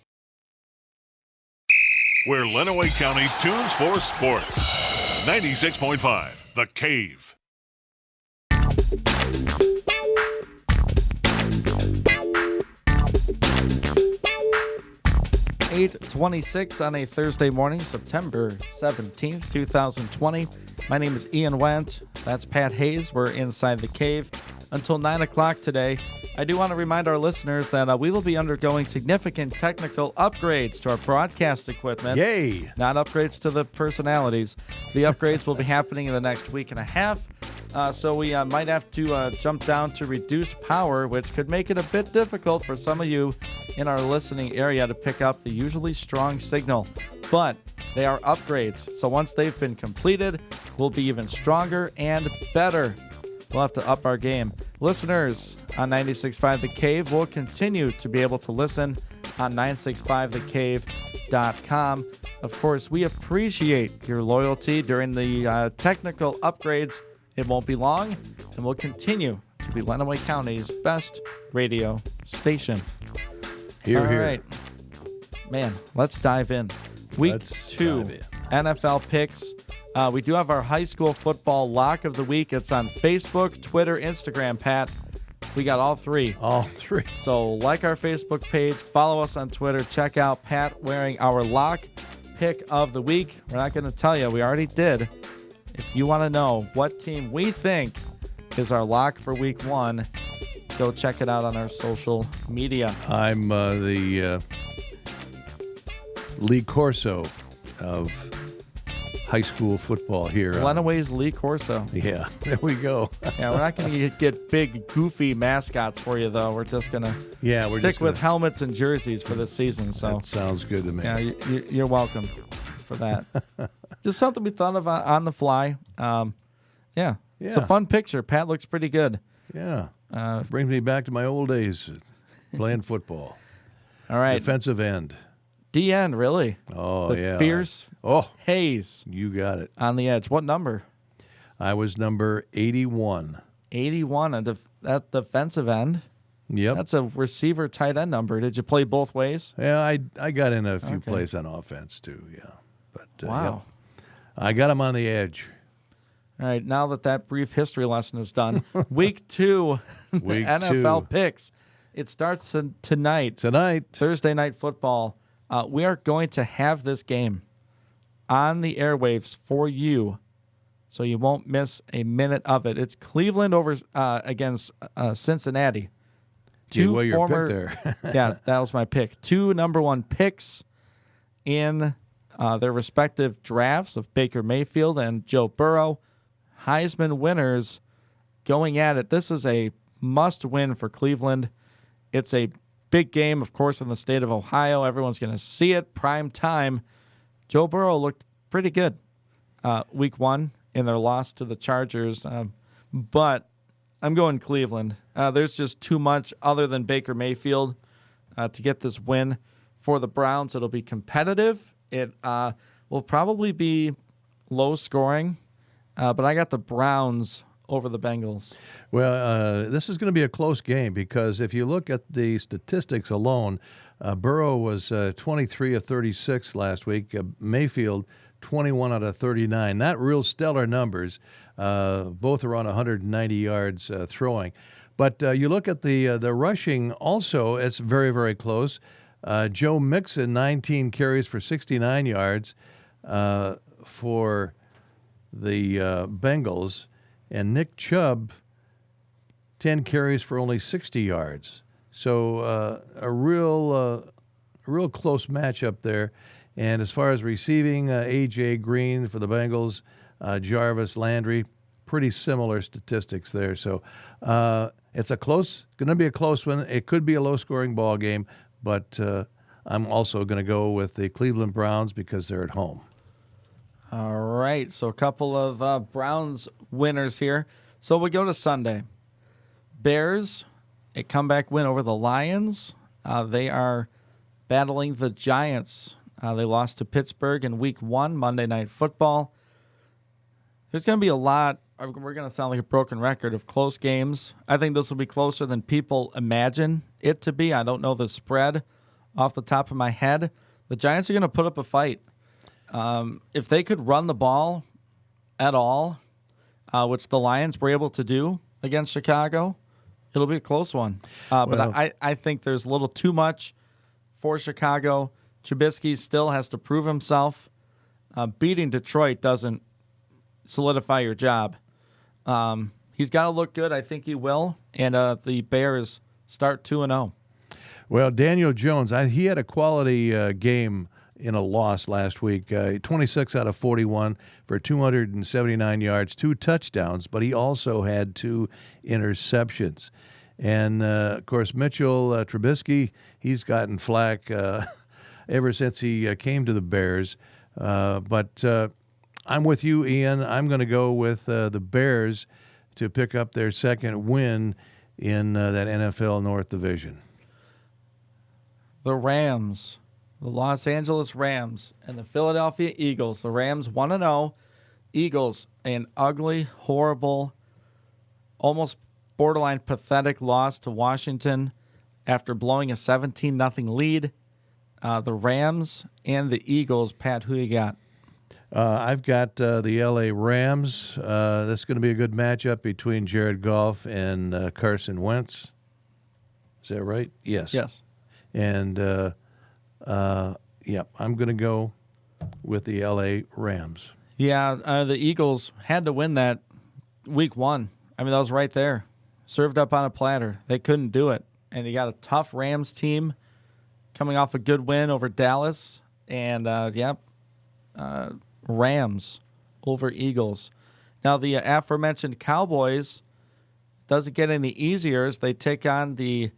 Where Lenawee County tunes for sports. 96.5, The Cave. .26 on a Thursday morning, September 17th, 2020. My name is Ian Wendt. That's Pat Hayes. We're inside the cave until 9 o'clock today. I do want to remind our listeners that we will be undergoing significant technical upgrades to our broadcast equipment. Yay! Not upgrades to the personalities. The upgrades will be happening in the next week and a half. So we might have to jump down to reduced power, which could make it a bit difficult for some of you in our listening area to pick up the usually strong signal. But they are upgrades. So once they've been completed, we'll be even stronger and better. We'll have to up our game. Listeners on 96.5 The Cave will continue to be able to listen on 965thecave.com. Of course, we appreciate your loyalty during the technical upgrades. It won't be long, and we'll continue to be Lenawee County's best radio station. Here, All here. right. Man, let's dive in. Week 2, NFL picks. We do have our high school football lock of the week. It's on Facebook, Twitter, Instagram, Pat. We got all three. All three. So like our Facebook page, follow us on Twitter, check out Pat wearing our lock pick of the week. We're not going to tell you. We already did. If you want to know what team we think is our lock for week 1, go check it out on our social media. I'm the Lee Corso of high school football here. Lenawee's Lee Corso. Yeah, there we go. Yeah, we're not going to get big, goofy mascots for you, though. We're just going to stick with helmets and jerseys for this season. So that sounds good to me. Yeah, you're welcome for that. Just something we thought of on the fly. Yeah, It's a Yeah. fun picture. Pat looks pretty good. Yeah. Brings me back to my old days playing football. All right. Defensive end. D-end, really? Oh, the yeah. Fierce Hayes. You got it. On the edge. What number? I was number 81. 81 at defensive end. Yep. That's a receiver tight end number. Did you play both ways? Yeah, I got in a few Okay. plays on offense, too, yeah. But Wow. yep. I got him on the edge. All right, now that brief history lesson is done, week 2, Week NFL 2. picks. It starts tonight. Thursday night football. We are going to have this game on the airwaves for you, so you won't miss a minute of it. It's Cleveland over against Cincinnati. Well, your pick there. Yeah, that was my pick. 2 number 1 picks in their respective drafts of Baker Mayfield and Joe Burrow. Heisman winners going at it. This is a must-win for Cleveland. It's a big game, of course, in the state of Ohio. Everyone's going to see it. Prime time. Joe Burrow looked pretty good week 1 in their loss to the Chargers. But I'm going Cleveland. There's just too much other than Baker Mayfield to get this win for the Browns. It'll be competitive. It will probably be low scoring, but I got the Browns over the Bengals. Well, this is going to be a close game because if you look at the statistics alone, Burrow was 23 of 36 last week. Mayfield, 21 out of 39. Not real stellar numbers. Both are on 190 yards throwing. But you look at the rushing also, it's very, very close. Joe Mixon, 19 carries for 69 yards for the Bengals. And Nick Chubb, 10 carries for only 60 yards. So a real close matchup there. And as far as receiving, A.J. Green for the Bengals, Jarvis Landry, pretty similar statistics there. So it's going to be a close one. It could be a low-scoring ball game, but I'm also going to go with the Cleveland Browns because they're at home. All right, so a couple of Browns winners here. So we go to Sunday. Bears, a comeback win over the Lions. They are battling the Giants. They lost to Pittsburgh in week 1, Monday Night Football. There's going to be a lot. We're going to sound like a broken record of close games. I think this will be closer than people imagine it to be. I don't know the spread off the top of my head. The Giants are going to put up a fight. If they could run the ball at all, which the Lions were able to do against Chicago, it'll be a close one. But I think there's a little too much for Chicago. Trubisky still has to prove himself. Beating Detroit doesn't solidify your job. He's got to look good. I think he will. And the Bears start 2-0. Well, Daniel Jones, he had a quality game in a loss last week. 26 out of 41 for 279 yards, 2 touchdowns, but he also had 2 interceptions. And, of course, Mitchell Trubisky, he's gotten flack ever since he came to the Bears. But I'm with you, Ian. I'm going to go with the Bears to pick up their second win in that NFL North Division. The Rams, the Los Angeles Rams, and the Philadelphia Eagles. The Rams 1-0. Eagles, an ugly, horrible, almost borderline pathetic loss to Washington after blowing a 17-0 lead. The Rams and the Eagles. Pat, who you got? I've got the L.A. Rams. This is going to be a good matchup between Jared Goff and Carson Wentz. Is that right? Yes. Yes. And, I'm going to go with the L.A. Rams. Yeah, the Eagles had to win that week 1. I mean, that was right there. Served up on a platter. They couldn't do it. And you got a tough Rams team coming off a good win over Dallas. And, Rams over Eagles. Now, the aforementioned Cowboys doesn't get any easier as they take on the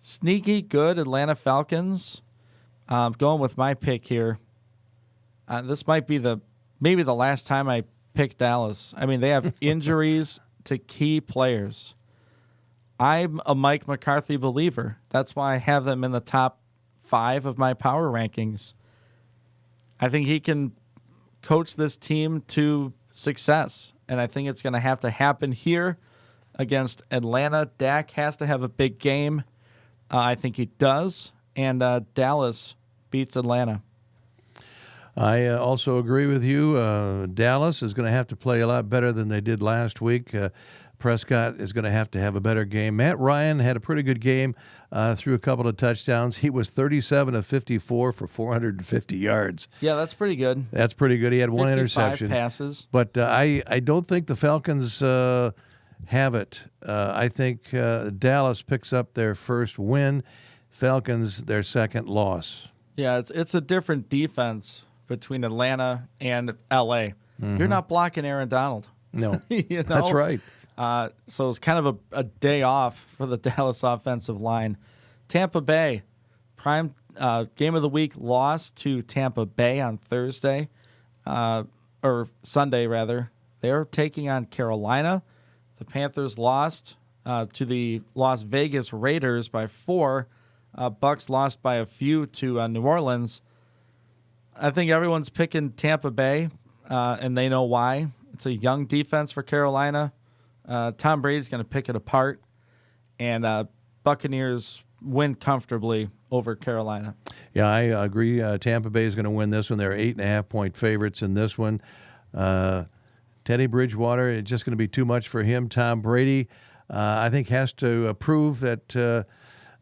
sneaky good Atlanta Falcons. Going with my pick here. This might be maybe the last time I pick Dallas. I mean, they have injuries to key players. I'm a Mike McCarthy believer. That's why I have them in the top 5 of my power rankings. I think he can coach this team to success, and I think it's going to have to happen here against Atlanta. Dak has to have a big game. I think he does, and Dallas beats Atlanta. I also agree with you. Dallas is going to have to play a lot better than they did last week. Prescott is going to have a better game. Matt Ryan had a pretty good game, threw a couple of touchdowns. He was 37 of 54 for 450 yards. Yeah, that's pretty good. That's pretty good. He had one interception. Passes. But I don't think the Falcons have it. I think Dallas picks up their first win. Falcons, their second loss. Yeah, it's a different defense between Atlanta and L.A. Mm-hmm. You're not blocking Aaron Donald. No, you know? That's right. So it's kind of a day off for the Dallas offensive line. Tampa Bay, prime game of the week, lost to Tampa Bay on Thursday, or Sunday rather. They're taking on Carolina. The Panthers lost to the Las Vegas Raiders by 4. Bucks lost by a few to New Orleans. I think everyone's picking Tampa Bay, and they know why. It's a young defense for Carolina. Tom Brady's going to pick it apart, and Buccaneers win comfortably over Carolina. Yeah, I agree. Tampa Bay is going to win this one. They're 8.5-point favorites in this one. Teddy Bridgewater, it's just going to be too much for him. Tom Brady, I think, has to prove that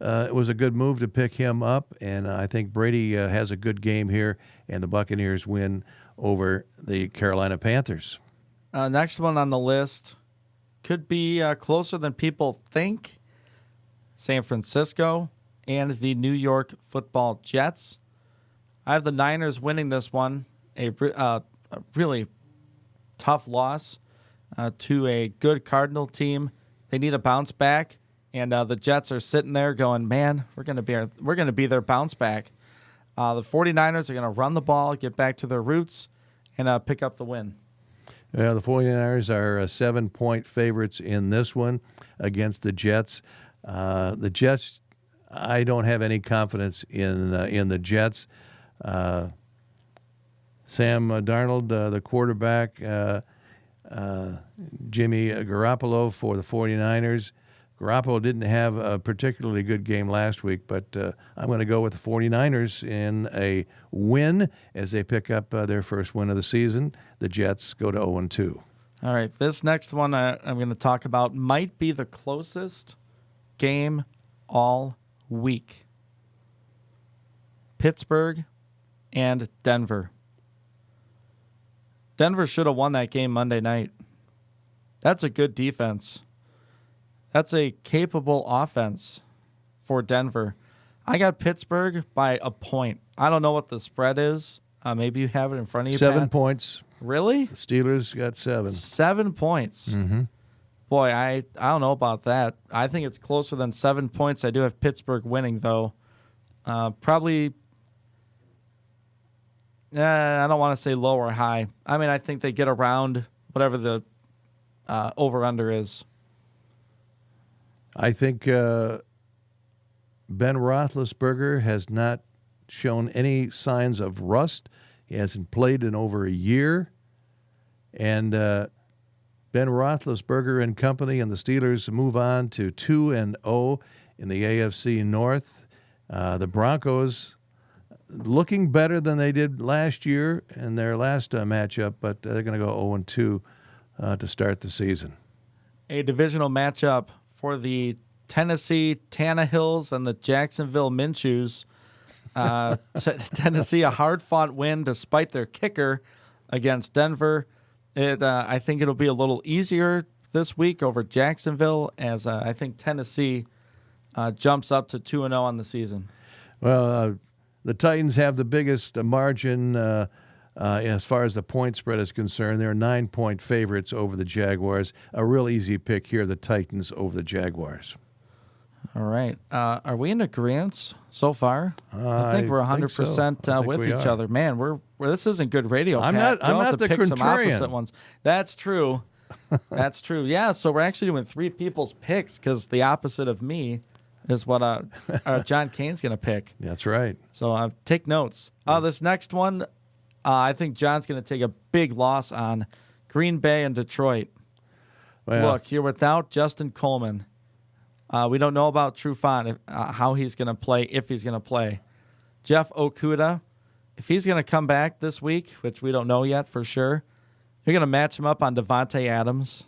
it was a good move to pick him up, and I think Brady has a good game here, and the Buccaneers win over the Carolina Panthers. Next one on the list could be closer than people think. San Francisco and the New York Football Jets. I have the Niners winning this one. A really tough loss to a good Cardinal team. They need a bounce back, and the Jets are sitting there going, "Man, we're going to be their bounce back." The 49ers are going to run the ball, get back to their roots, and pick up the win. Yeah, the 49ers are 7-point favorites in this one against the Jets. The Jets, I don't have any confidence in the Jets. Sam Darnold, the quarterback, Jimmy Garoppolo for the 49ers. Garoppolo didn't have a particularly good game last week, but I'm going to go with the 49ers in a win as they pick up their first win of the season. The Jets go to 0-2. All right, this next one I'm going to talk about might be the closest game all week. Pittsburgh and Denver. Denver should have won that game Monday night. That's a good defense. That's a capable offense for Denver. I got Pittsburgh by a point. I don't know what the spread is. Maybe you have it in front of you, 7 Pat. points. Really? The Steelers got 7. 7 points. Mm-hmm. Boy, I don't know about that. I think it's closer than 7 points. I do have Pittsburgh winning, though. Probably, I don't want to say low or high. I mean, I think they get around whatever the over-under is. I think Ben Roethlisberger has not shown any signs of rust. He hasn't played in over a year. And Ben Roethlisberger and company and the Steelers move on to 2-0 in the AFC North. The Broncos looking better than they did last year in their last matchup, but they're going to go 0-2 to start the season. A divisional matchup for the Tennessee Tannehills and the Jacksonville Minshews. Tennessee, a hard-fought win despite their kicker against Denver. I think it'll be a little easier this week over Jacksonville, as I think Tennessee jumps up to 2-0 on the season. Well, the Titans have the biggest margin as far as the point spread is concerned. They're 9-point favorites over the Jaguars. A real easy pick here, the Titans over the Jaguars. All right. Are we in agreement so far? I think we're 100% with each other. Man, we're this isn't good radio. I'm Pat. not. I'm not the pick some contrarian. opposite ones. That's true. That's true. Yeah. So we're actually doing 3 people's picks because the opposite of me is what John Kane's going to pick. That's right. So take notes. This next one, I think John's going to take a big loss on Green Bay and Detroit. Well, Look, you're without Justin Coleman. We don't know about Trufant, how he's going to play, if he's going to play. Jeff Okudah, if he's going to come back this week, which we don't know yet for sure, you're going to match him up on Devontae Adams,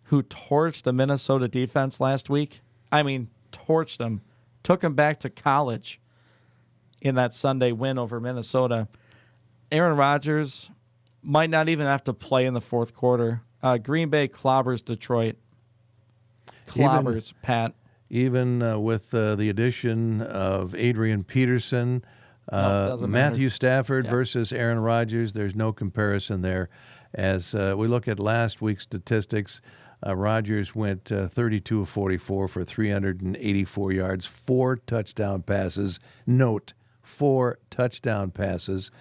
who torched the Minnesota defense last week. I mean, torched them. Took him back to college in that Sunday win over Minnesota. Aaron Rodgers might not even have to play in the fourth quarter. Green Bay clobbers Detroit. Pat. Even with the addition of Adrian Peterson, Matthew Stafford versus Aaron Rodgers, there's no comparison there. As we look at last week's statistics, Rodgers went 32 of 44 for 384 yards, 4 touchdown passes. Note, 4 touchdown passes.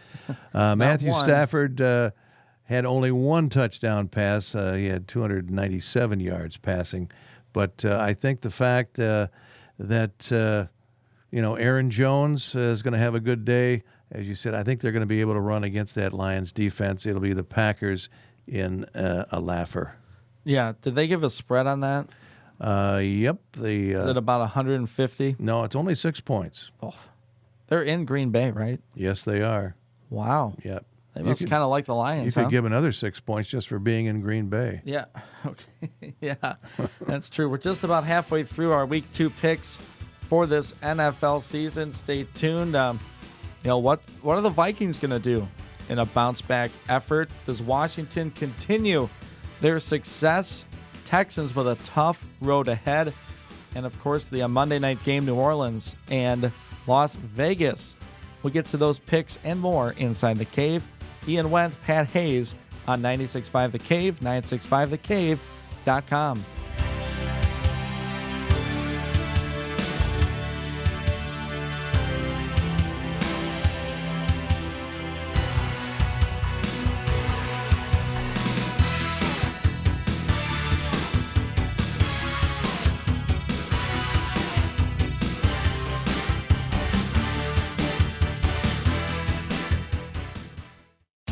Matthew Stafford had only 1 touchdown pass. He had 297 yards passing. But I think the fact that Aaron Jones is going to have a good day, as you said, I think they're going to be able to run against that Lions defense. It'll be the Packers in a laugher. Yeah. Did they give a spread on that? Yep. Is it about 150? No, it's only 6 points. Oh, they're in Green Bay, right? Yes, they are. Wow. Yep. They must kind of like the Lions, You could give another 6 points just for being in Green Bay. Yeah. Okay. Yeah, that's true. We're just about halfway through our Week 2 picks for this NFL season. Stay tuned. What are the Vikings going to do in a bounce-back effort? Does Washington continue their success? Texans with a tough road ahead. And, of course, the Monday night game, New Orleans and Las Vegas. We'll get to those picks and more inside the Cave. Ian Wendt, Pat Hayes on 96.5 The Cave, 965thecave.com.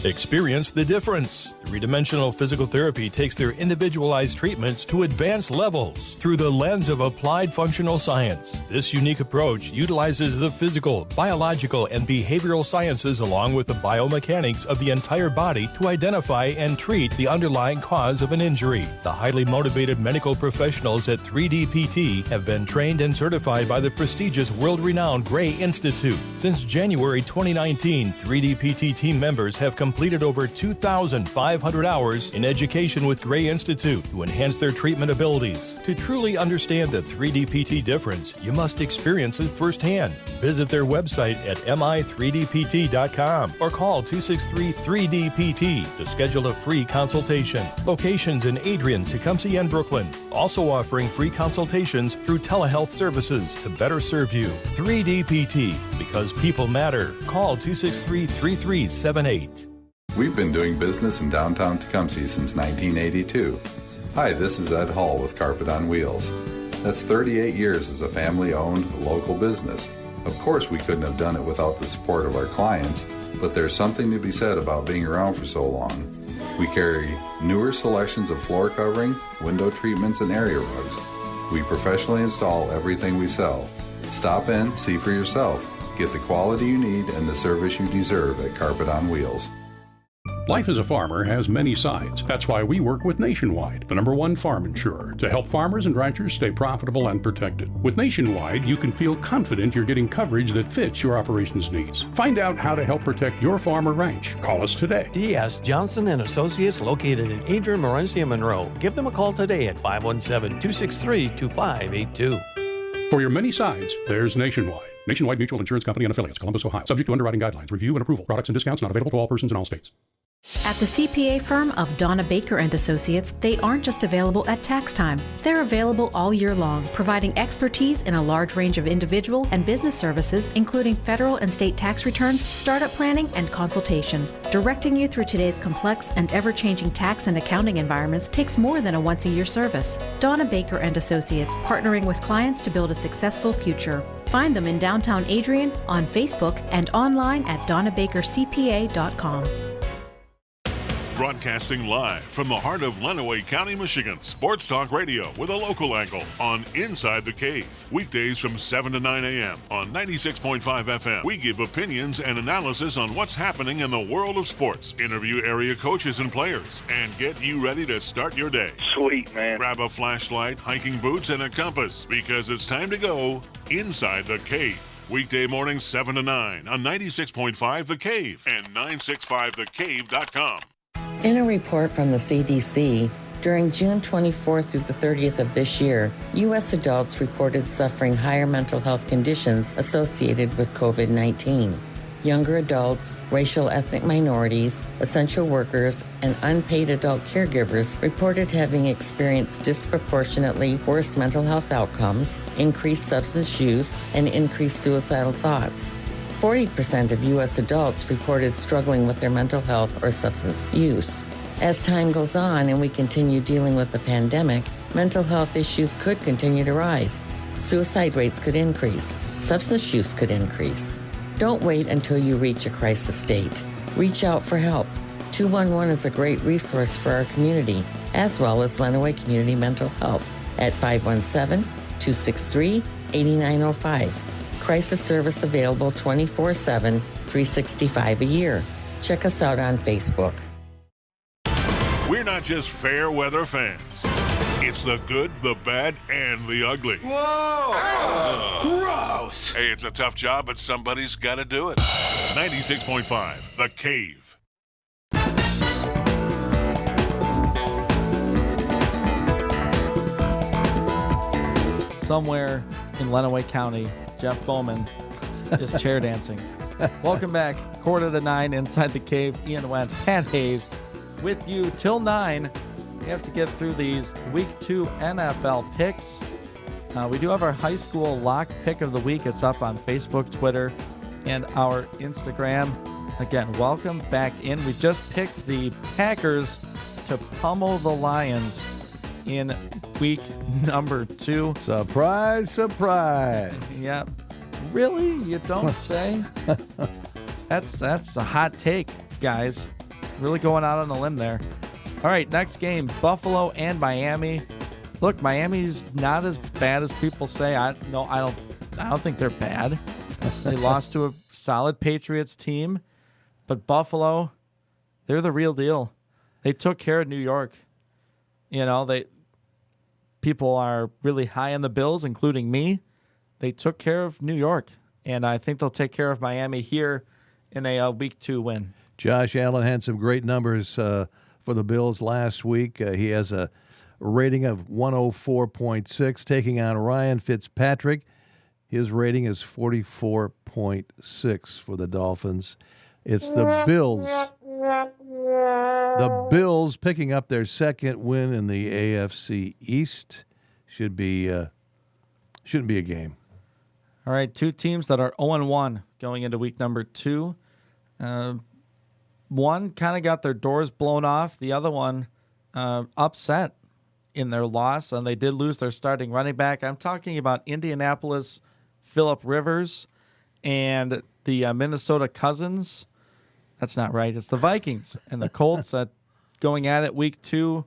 Experience the difference. Three-dimensional physical therapy takes their individualized treatments to advanced levels through the lens of applied functional science. This unique approach utilizes the physical, biological, and behavioral sciences along with the biomechanics of the entire body to identify and treat the underlying cause of an injury. The highly motivated medical professionals at 3DPT have been trained and certified by the prestigious world-renowned Gray Institute. Since January 2019, 3DPT team members have completed over 2,500 hours in education with Gray Institute to enhance their treatment abilities. To truly understand the 3DPT difference, you must experience it firsthand. Visit their website at mi3dpt.com or call 263-3DPT to schedule a free consultation. Locations in Adrian, Tecumseh, and Brooklyn. Also offering free consultations through telehealth services to better serve you. 3DPT, because people matter. Call 263-3378. We've been doing business in downtown Tecumseh since 1982. Hi, this is Ed Hall with Carpet on Wheels. That's 38 years as a family-owned local business. Of course, we couldn't have done it without the support of our clients, but there's something to be said about being around for so long. We carry newer selections of floor covering, window treatments, and area rugs. We professionally install everything we sell. Stop in, see for yourself. Get the quality you need and the service you deserve at Carpet on Wheels. Life as a farmer has many sides. That's why we work with Nationwide, the #1 farm insurer, to help farmers and ranchers stay profitable and protected. With Nationwide, you can feel confident you're getting coverage that fits your operations needs. Find out how to help protect your farm or ranch. Call us today. D.S. Johnson & Associates, located in Adrian, Morenci, and Monroe. Give them a call today at 517-263-2582. For your many sides, there's Nationwide. Nationwide Mutual Insurance Company and Affiliates, Columbus, Ohio. Subject to underwriting guidelines, review and approval. Products and discounts not available to all persons in all states. At the CPA firm of Donna Baker and Associates, they aren't just available at tax time. They're available all year long, providing expertise in a large range of individual and business services, including federal and state tax returns, startup planning, and consultation. Directing you through today's complex and ever-changing tax and accounting environments takes more than a once-a-year service. Donna Baker and Associates, partnering with clients to build a successful future. Find them in downtown Adrian, on Facebook, and online at donnabakercpa.com. Broadcasting live from the heart of Lenawee County, Michigan. Sports Talk Radio with a local angle on Inside the Cave. Weekdays from 7 to 9 a.m. on 96.5 FM. We give opinions and analysis on what's happening in the world of sports. Interview area coaches and players. And get you ready to start your day. Sweet, man. Grab a flashlight, hiking boots, and a compass because it's time to go Inside the Cave. Weekday mornings 7 to 9 on 96.5 The Cave and 965thecave.com. In a report from the CDC, during June 24th through the 30th of this year, U.S. adults reported suffering higher mental health conditions associated with COVID-19. Younger adults, racial ethnic minorities, essential workers, and unpaid adult caregivers reported having experienced disproportionately worse mental health outcomes, increased substance use, and increased suicidal thoughts. 40% of U.S. adults reported struggling with their mental health or substance use. As time goes on and we continue dealing with the pandemic, mental health issues could continue to rise. Suicide rates could increase. Substance use could increase. Don't wait until you reach a crisis state. Reach out for help. 211 is a great resource for our community, as well as Lenawee Community Mental Health at 517-263-8905. Crisis service available 24/7, 365 a year. Check us out on Facebook. We're not just fair weather fans. It's the good, the bad, and the ugly. Whoa! Gross! Hey, it's a tough job, but somebody's got to do it. 96.5, The Cave. Somewhere in Lenawee County, Jeff Bowman is chair dancing. Welcome back. 8:45 Inside the Cave. Ian Wendt and Hayes with you till 9. We have to get through these Week 2 NFL picks. We do have our high school lock pick of the week. It's up on Facebook, Twitter, and our Instagram. Again, welcome back in. We just picked the Packers to pummel the Lions in week number 2. Surprise, surprise. Yep. Really? You don't say? That's a hot take, guys. Really going out on a limb there. All right, next game, Buffalo and Miami. Look, Miami's not as bad as people say. I don't think they're bad. They lost to a solid Patriots team, but Buffalo, they're the real deal. They took care of New York. You know, people are really high on the Bills, including me. They took care of New York, and I think they'll take care of Miami here in a Week 2 win. Josh Allen had some great numbers for the Bills last week. He has a rating of 104.6, taking on Ryan Fitzpatrick. His rating is 44.6 for the Dolphins. It's the Bills. The Bills picking up their second win in the AFC East. Shouldn't be a game. All right, two teams that are 0-1 going into week number 2. One kind of got their doors blown off. The other one upset in their loss, and they did lose their starting running back. I'm talking about Indianapolis, Phillip Rivers, and the Minnesota Cousins. That's not right. It's the Vikings and the Colts going at it week 2.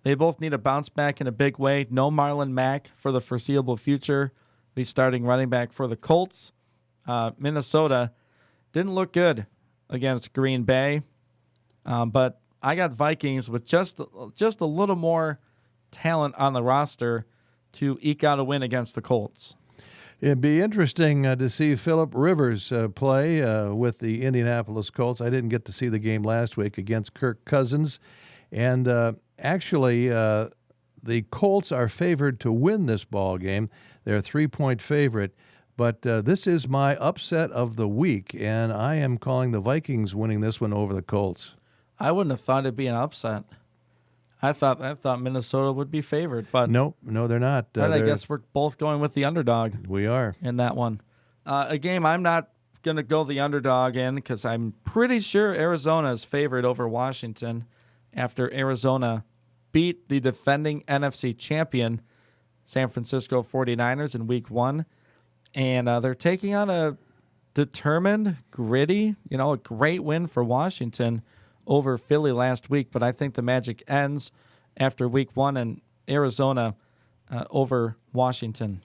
They both need a bounce back in a big way. No Marlon Mack for the foreseeable future. The starting running back for the Colts. Minnesota didn't look good against Green Bay, but I got Vikings with just a little more talent on the roster to eke out a win against the Colts. It'd be interesting to see Phillip Rivers play with the Indianapolis Colts. I didn't get to see the game last week against Kirk Cousins, and actually the Colts are favored to win this ball game. They're a 3-point favorite. But this is my upset of the week, and I am calling the Vikings winning this one over the Colts. I wouldn't have thought it'd be an upset. I thought Minnesota would be favored, but no, they're not. I guess we're both going with the underdog. We are in that one. A game I'm not going to go the underdog in because I'm pretty sure Arizona is favored over Washington after Arizona beat the defending NFC champion San Francisco 49ers in Week 1, and they're taking on a determined, gritty, a great win for Washington over Philly last week, but I think the magic ends after Week 1 and Arizona over Washington.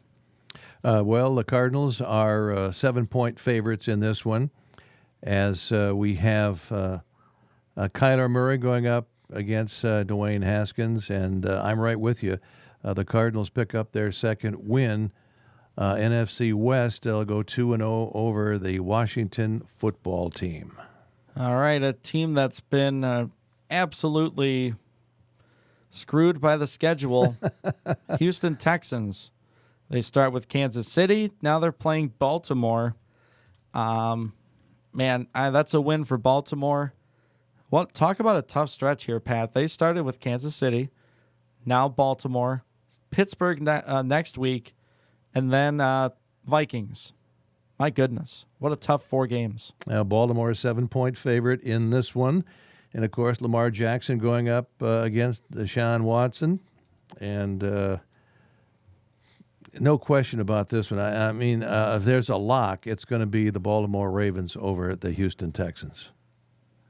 Well, the Cardinals are 7-point favorites in this one, as we have Kyler Murray going up against Dwayne Haskins, and I'm right with you. The Cardinals pick up their second win. NFC West, they'll go 2-0 over the Washington football team. All right, a team that's been absolutely screwed by the schedule, Houston Texans. They start with Kansas City. Now they're playing Baltimore. That's a win for Baltimore. Well, talk about a tough stretch here, Pat. They started with Kansas City, now Baltimore, Pittsburgh next week, and then Vikings. My goodness, what a tough 4 games. Baltimore is 7-point favorite in this one. And, of course, Lamar Jackson going up against Deshaun Watson. And no question about this one. I mean, if there's a lock, it's going to be the Baltimore Ravens over the Houston Texans.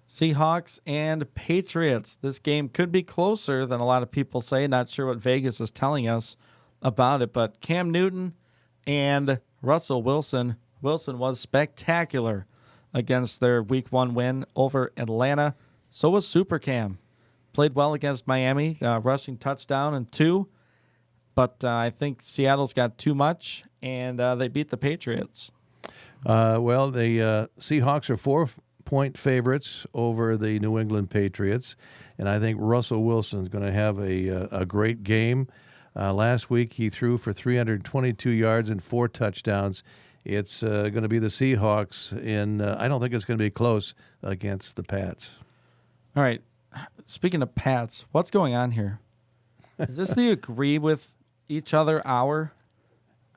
Seahawks and Patriots. This game could be closer than a lot of people say. Not sure what Vegas is telling us about it, but Cam Newton and Russell Wilson. Wilson was spectacular against their Week 1 win over Atlanta. So was Super Cam. Played well against Miami, rushing touchdown and 2. But I think Seattle's got too much, and they beat the Patriots. Well, the Seahawks are 4-point favorites over the New England Patriots, and I think Russell Wilson's going to have a great game. Last week he threw for 322 yards and 4 touchdowns. It's going to be the Seahawks I don't think it's going to be close against the Pats. All right. Speaking of Pats, what's going on here? Is this the agree with each other hour?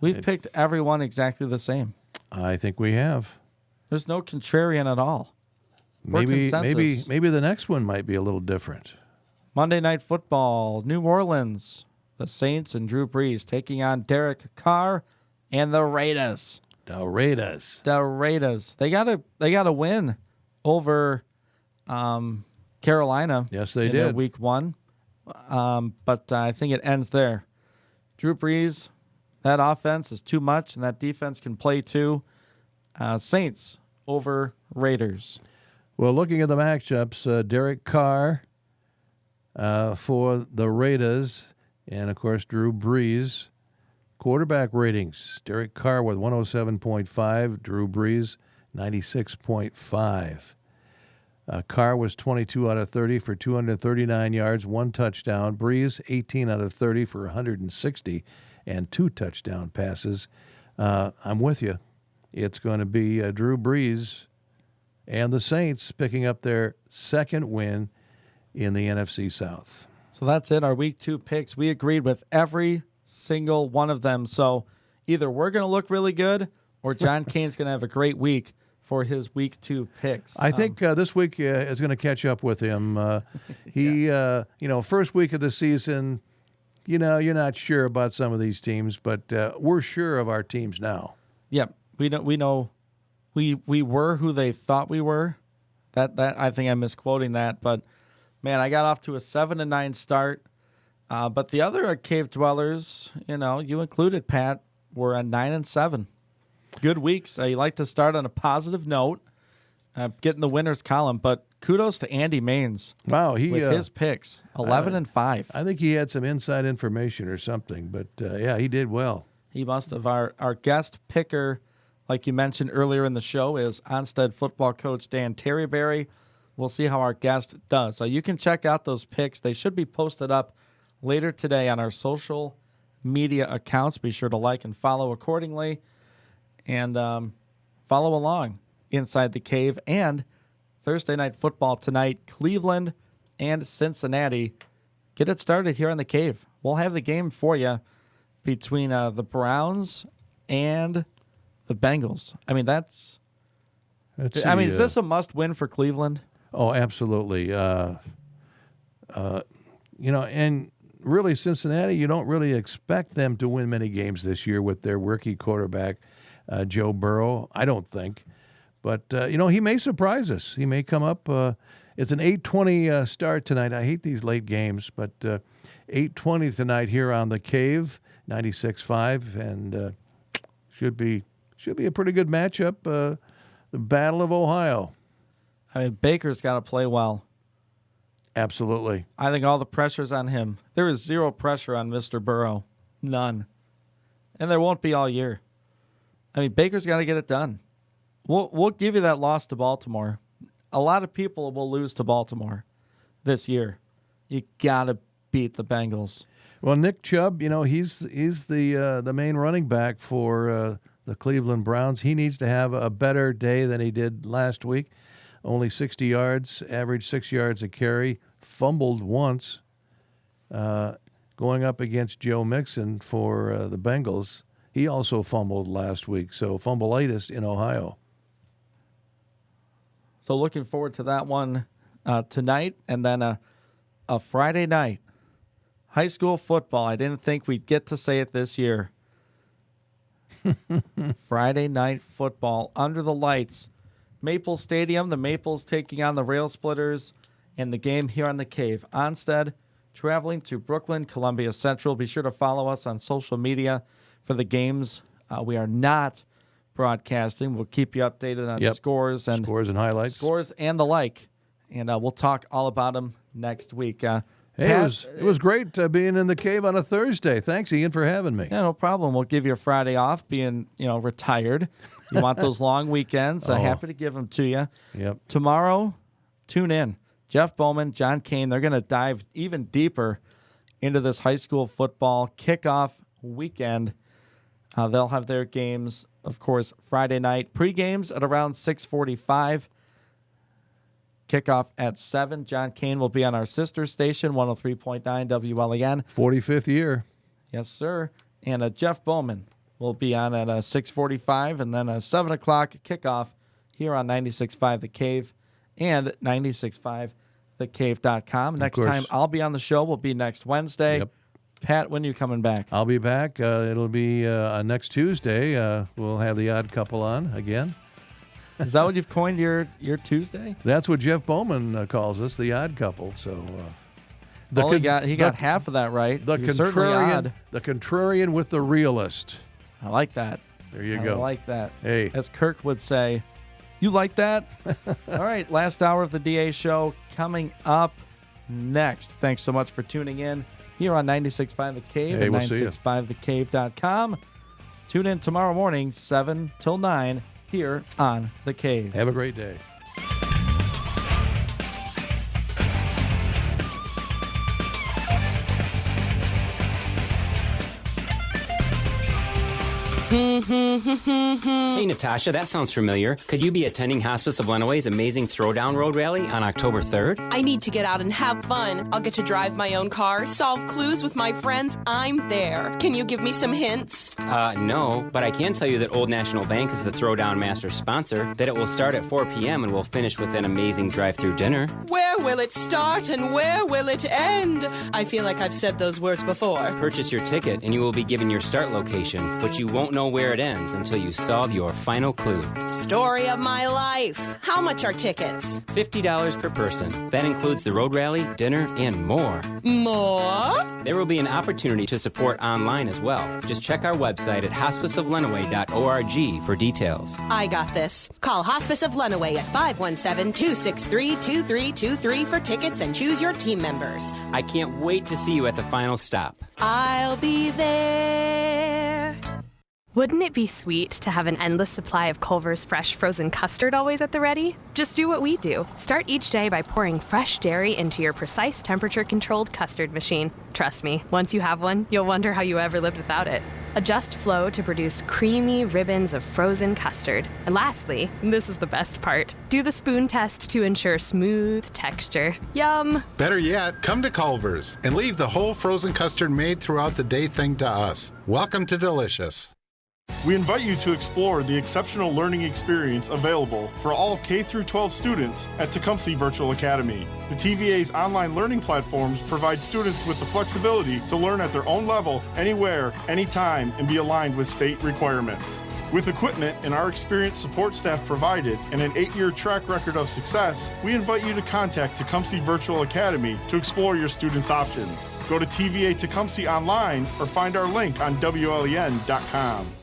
We've picked everyone exactly the same. I think we have. There's no contrarian at all. Maybe the next one might be a little different. Monday Night Football, New Orleans. The Saints and Drew Brees taking on Derek Carr and the Raiders. The Raiders. They got a win over Carolina. Yes, they in did. Their Week 1. But I think it ends there. Drew Brees, that offense is too much, and that defense can play too. Saints over Raiders. Well, looking at the matchups, Derek Carr for the Raiders, and, of course, Drew Brees. Quarterback ratings, Derek Carr with 107.5, Drew Brees 96.5. Carr was 22 out of 30 for 239 yards, 1 touchdown. Brees 18 out of 30 for 160 and 2 touchdown passes. I'm with you. It's going to be Drew Brees and the Saints picking up their second win in the NFC South. So that's it, our Week 2 picks. We agreed with every single one of them. So either we're going to look really good or John Kane's going to have a great week for his Week 2 picks. I think this week is going to catch up with him. He, first week of the season, you're not sure about some of these teams, but we're sure of our teams now. Yep, we know we were who they thought we were. That I think I'm misquoting that, but man, I got off to a 7-9 start. But the other cave dwellers, you included, Pat, were at 9-7. Good weeks. You like to start on a positive note, getting the winners column. But kudos to Andy Maines. Wow, with his picks, 11-5. I think he had some inside information or something, but he did well. He must have. Our guest picker, like you mentioned earlier in the show, is Onstead football coach Dan Terryberry. We'll see how our guest does. So you can check out those picks. They should be posted up later today on our social media accounts. Be sure to like and follow accordingly. And follow along inside the cave. And Thursday night football tonight, Cleveland and Cincinnati. Get it started here on the Cave. We'll have the game for you between the Browns and the Bengals. I mean, is this a must-win for Cleveland? Oh, absolutely. And really Cincinnati, you don't really expect them to win many games this year with their rookie quarterback, Joe Burrow. I don't think. But, he may surprise us. He may come up. It's an 8:20 start tonight. I hate these late games, but 8:20 tonight here on the Cave, 96.5, and should be a pretty good matchup. The Battle of Ohio. I mean, Baker's got to play well. Absolutely. I think all the pressure's on him. There is zero pressure on Mr. Burrow. None. And there won't be all year. I mean, Baker's got to get it done. We'll give you that loss to Baltimore. A lot of people will lose to Baltimore this year. You got to beat the Bengals. Well, Nick Chubb, he's the main running back for the Cleveland Browns. He needs to have a better day than he did last week. Only 60 yards, average 6 yards a carry, fumbled once. Going up against Joe Mixon for the Bengals. He also fumbled last week, so fumbleitis in Ohio. So looking forward to that one tonight, and then a Friday night. High school football. I didn't think we'd get to say it this year. Friday night football under the lights. Maple Stadium, the Maples taking on the Rail Splitters, and the game here on the Cave. Onstead traveling to Brooklyn, Columbia Central. Be sure to follow us on social media for the games. We are not broadcasting. We'll keep you updated on scores and highlights. Scores and the like. And we'll talk all about them next week. It was great being in the Cave on a Thursday. Thanks, Ian, for having me. Yeah, no problem. We'll give you a Friday off, being retired. You want those long weekends? Happy to give them to you. Yep. Tomorrow, tune in. Jeff Bowman, John Kane, they're going to dive even deeper into this high school football kickoff weekend. They'll have their games, of course, Friday night. Pre-games at around 6:45. Kickoff at 7. John Kane will be on our sister station, 103.9 WLEN. 45th year. Yes, sir. And Jeff Bowman will be on at 6:45, and then a 7 o'clock kickoff here on 96.5 The Cave and 96.5thecave.com. Next time I'll be on the show will be next Wednesday. Yep. Pat, when are you coming back? I'll be back. It'll be next Tuesday. We'll have the Odd Couple on again. Is that what you've coined your Tuesday? That's what Jeff Bowman calls us, the Odd Couple. So he got half of that right. The contrarian with the realist. I like that. There you go. I like that. Hey, as Kirk would say, you like that? All right, last hour of the DA show coming up next. Thanks so much for tuning in here on 96.5 The Cave and 96.5thecave.com. Tune in tomorrow morning, 7 till 9. Here on The Cave. Have a great day. Hey, Natasha, that sounds familiar. Could you be attending Hospice of Lenaway's amazing Throwdown Road Rally on October 3rd? I need to get out and have fun. I'll get to drive my own car, solve clues with my friends. I'm there. Can you give me some hints? No, but I can tell you that Old National Bank is the Throwdown Master sponsor, that it will start at 4 p.m. and will finish with an amazing drive-through dinner. Where will it start and where will it end? I feel like I've said those words before. Purchase your ticket and you will be given your start location, but you won't know where it ends until you solve your final clue. Story of my life. How much are tickets? $50 per person. That includes the road rally, dinner, and more. More? There will be an opportunity to support online as well. Just check our website at hospiceoflenaway.org for details. I got this. Call Hospice of Lenaway at 517-263-2323 for tickets and choose your team members. I can't wait to see you at the final stop. I'll be there. Wouldn't it be sweet to have an endless supply of Culver's fresh frozen custard always at the ready? Just do what we do. Start each day by pouring fresh dairy into your precise temperature-controlled custard machine. Trust me, once you have one, you'll wonder how you ever lived without it. Adjust flow to produce creamy ribbons of frozen custard. And lastly, and this is the best part, do the spoon test to ensure smooth texture. Yum! Better yet, come to Culver's and leave the whole frozen custard made throughout the day thing to us. Welcome to Delicious. We invite you to explore the exceptional learning experience available for all K-12 students at Tecumseh Virtual Academy. The TVA's online learning platforms provide students with the flexibility to learn at their own level, anywhere, anytime, and be aligned with state requirements. With equipment and our experienced support staff provided and an 8-year track record of success, we invite you to contact Tecumseh Virtual Academy to explore your students' options. Go to TVA Tecumseh online or find our link on WLEN.com.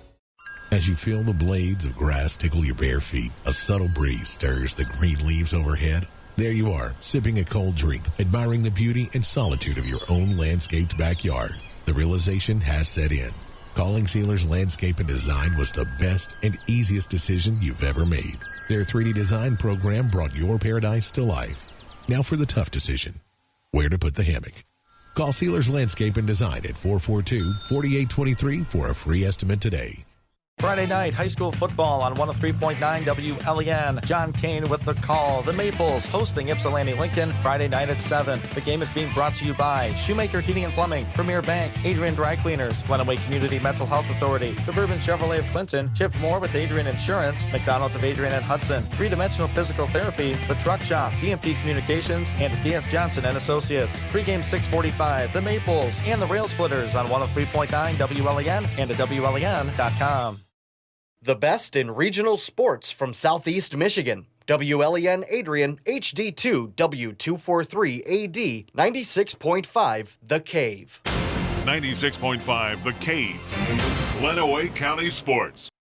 As you feel the blades of grass tickle your bare feet, a subtle breeze stirs the green leaves overhead. There you are, sipping a cold drink, admiring the beauty and solitude of your own landscaped backyard. The realization has set in. Calling Sealers Landscape and Design was the best and easiest decision you've ever made. Their 3D design program brought your paradise to life. Now for the tough decision, where to put the hammock. Call Sealers Landscape and Design at 442-4823 for a free estimate today. Friday night, high school football on 103.9 WLEN. John Kane with the call. The Maples hosting Ypsilanti Lincoln Friday night at 7. The game is being brought to you by Shoemaker Heating and Plumbing, Premier Bank, Adrian Dry Cleaners, Lenawee Community Mental Health Authority, Suburban Chevrolet of Clinton, Chip Moore with Adrian Insurance, McDonald's of Adrian and Hudson, 3-Dimensional Physical Therapy, The Truck Shop, DMP Communications, and DS Johnson and Associates. Pregame 6:45, The Maples and the Rail Splitters on 103.9 WLEN and at WLEN.com. The best in regional sports from Southeast Michigan. WLEN Adrian, HD2, W243AD, 96.5, The Cave. 96.5, The Cave. Lenawee County Sports.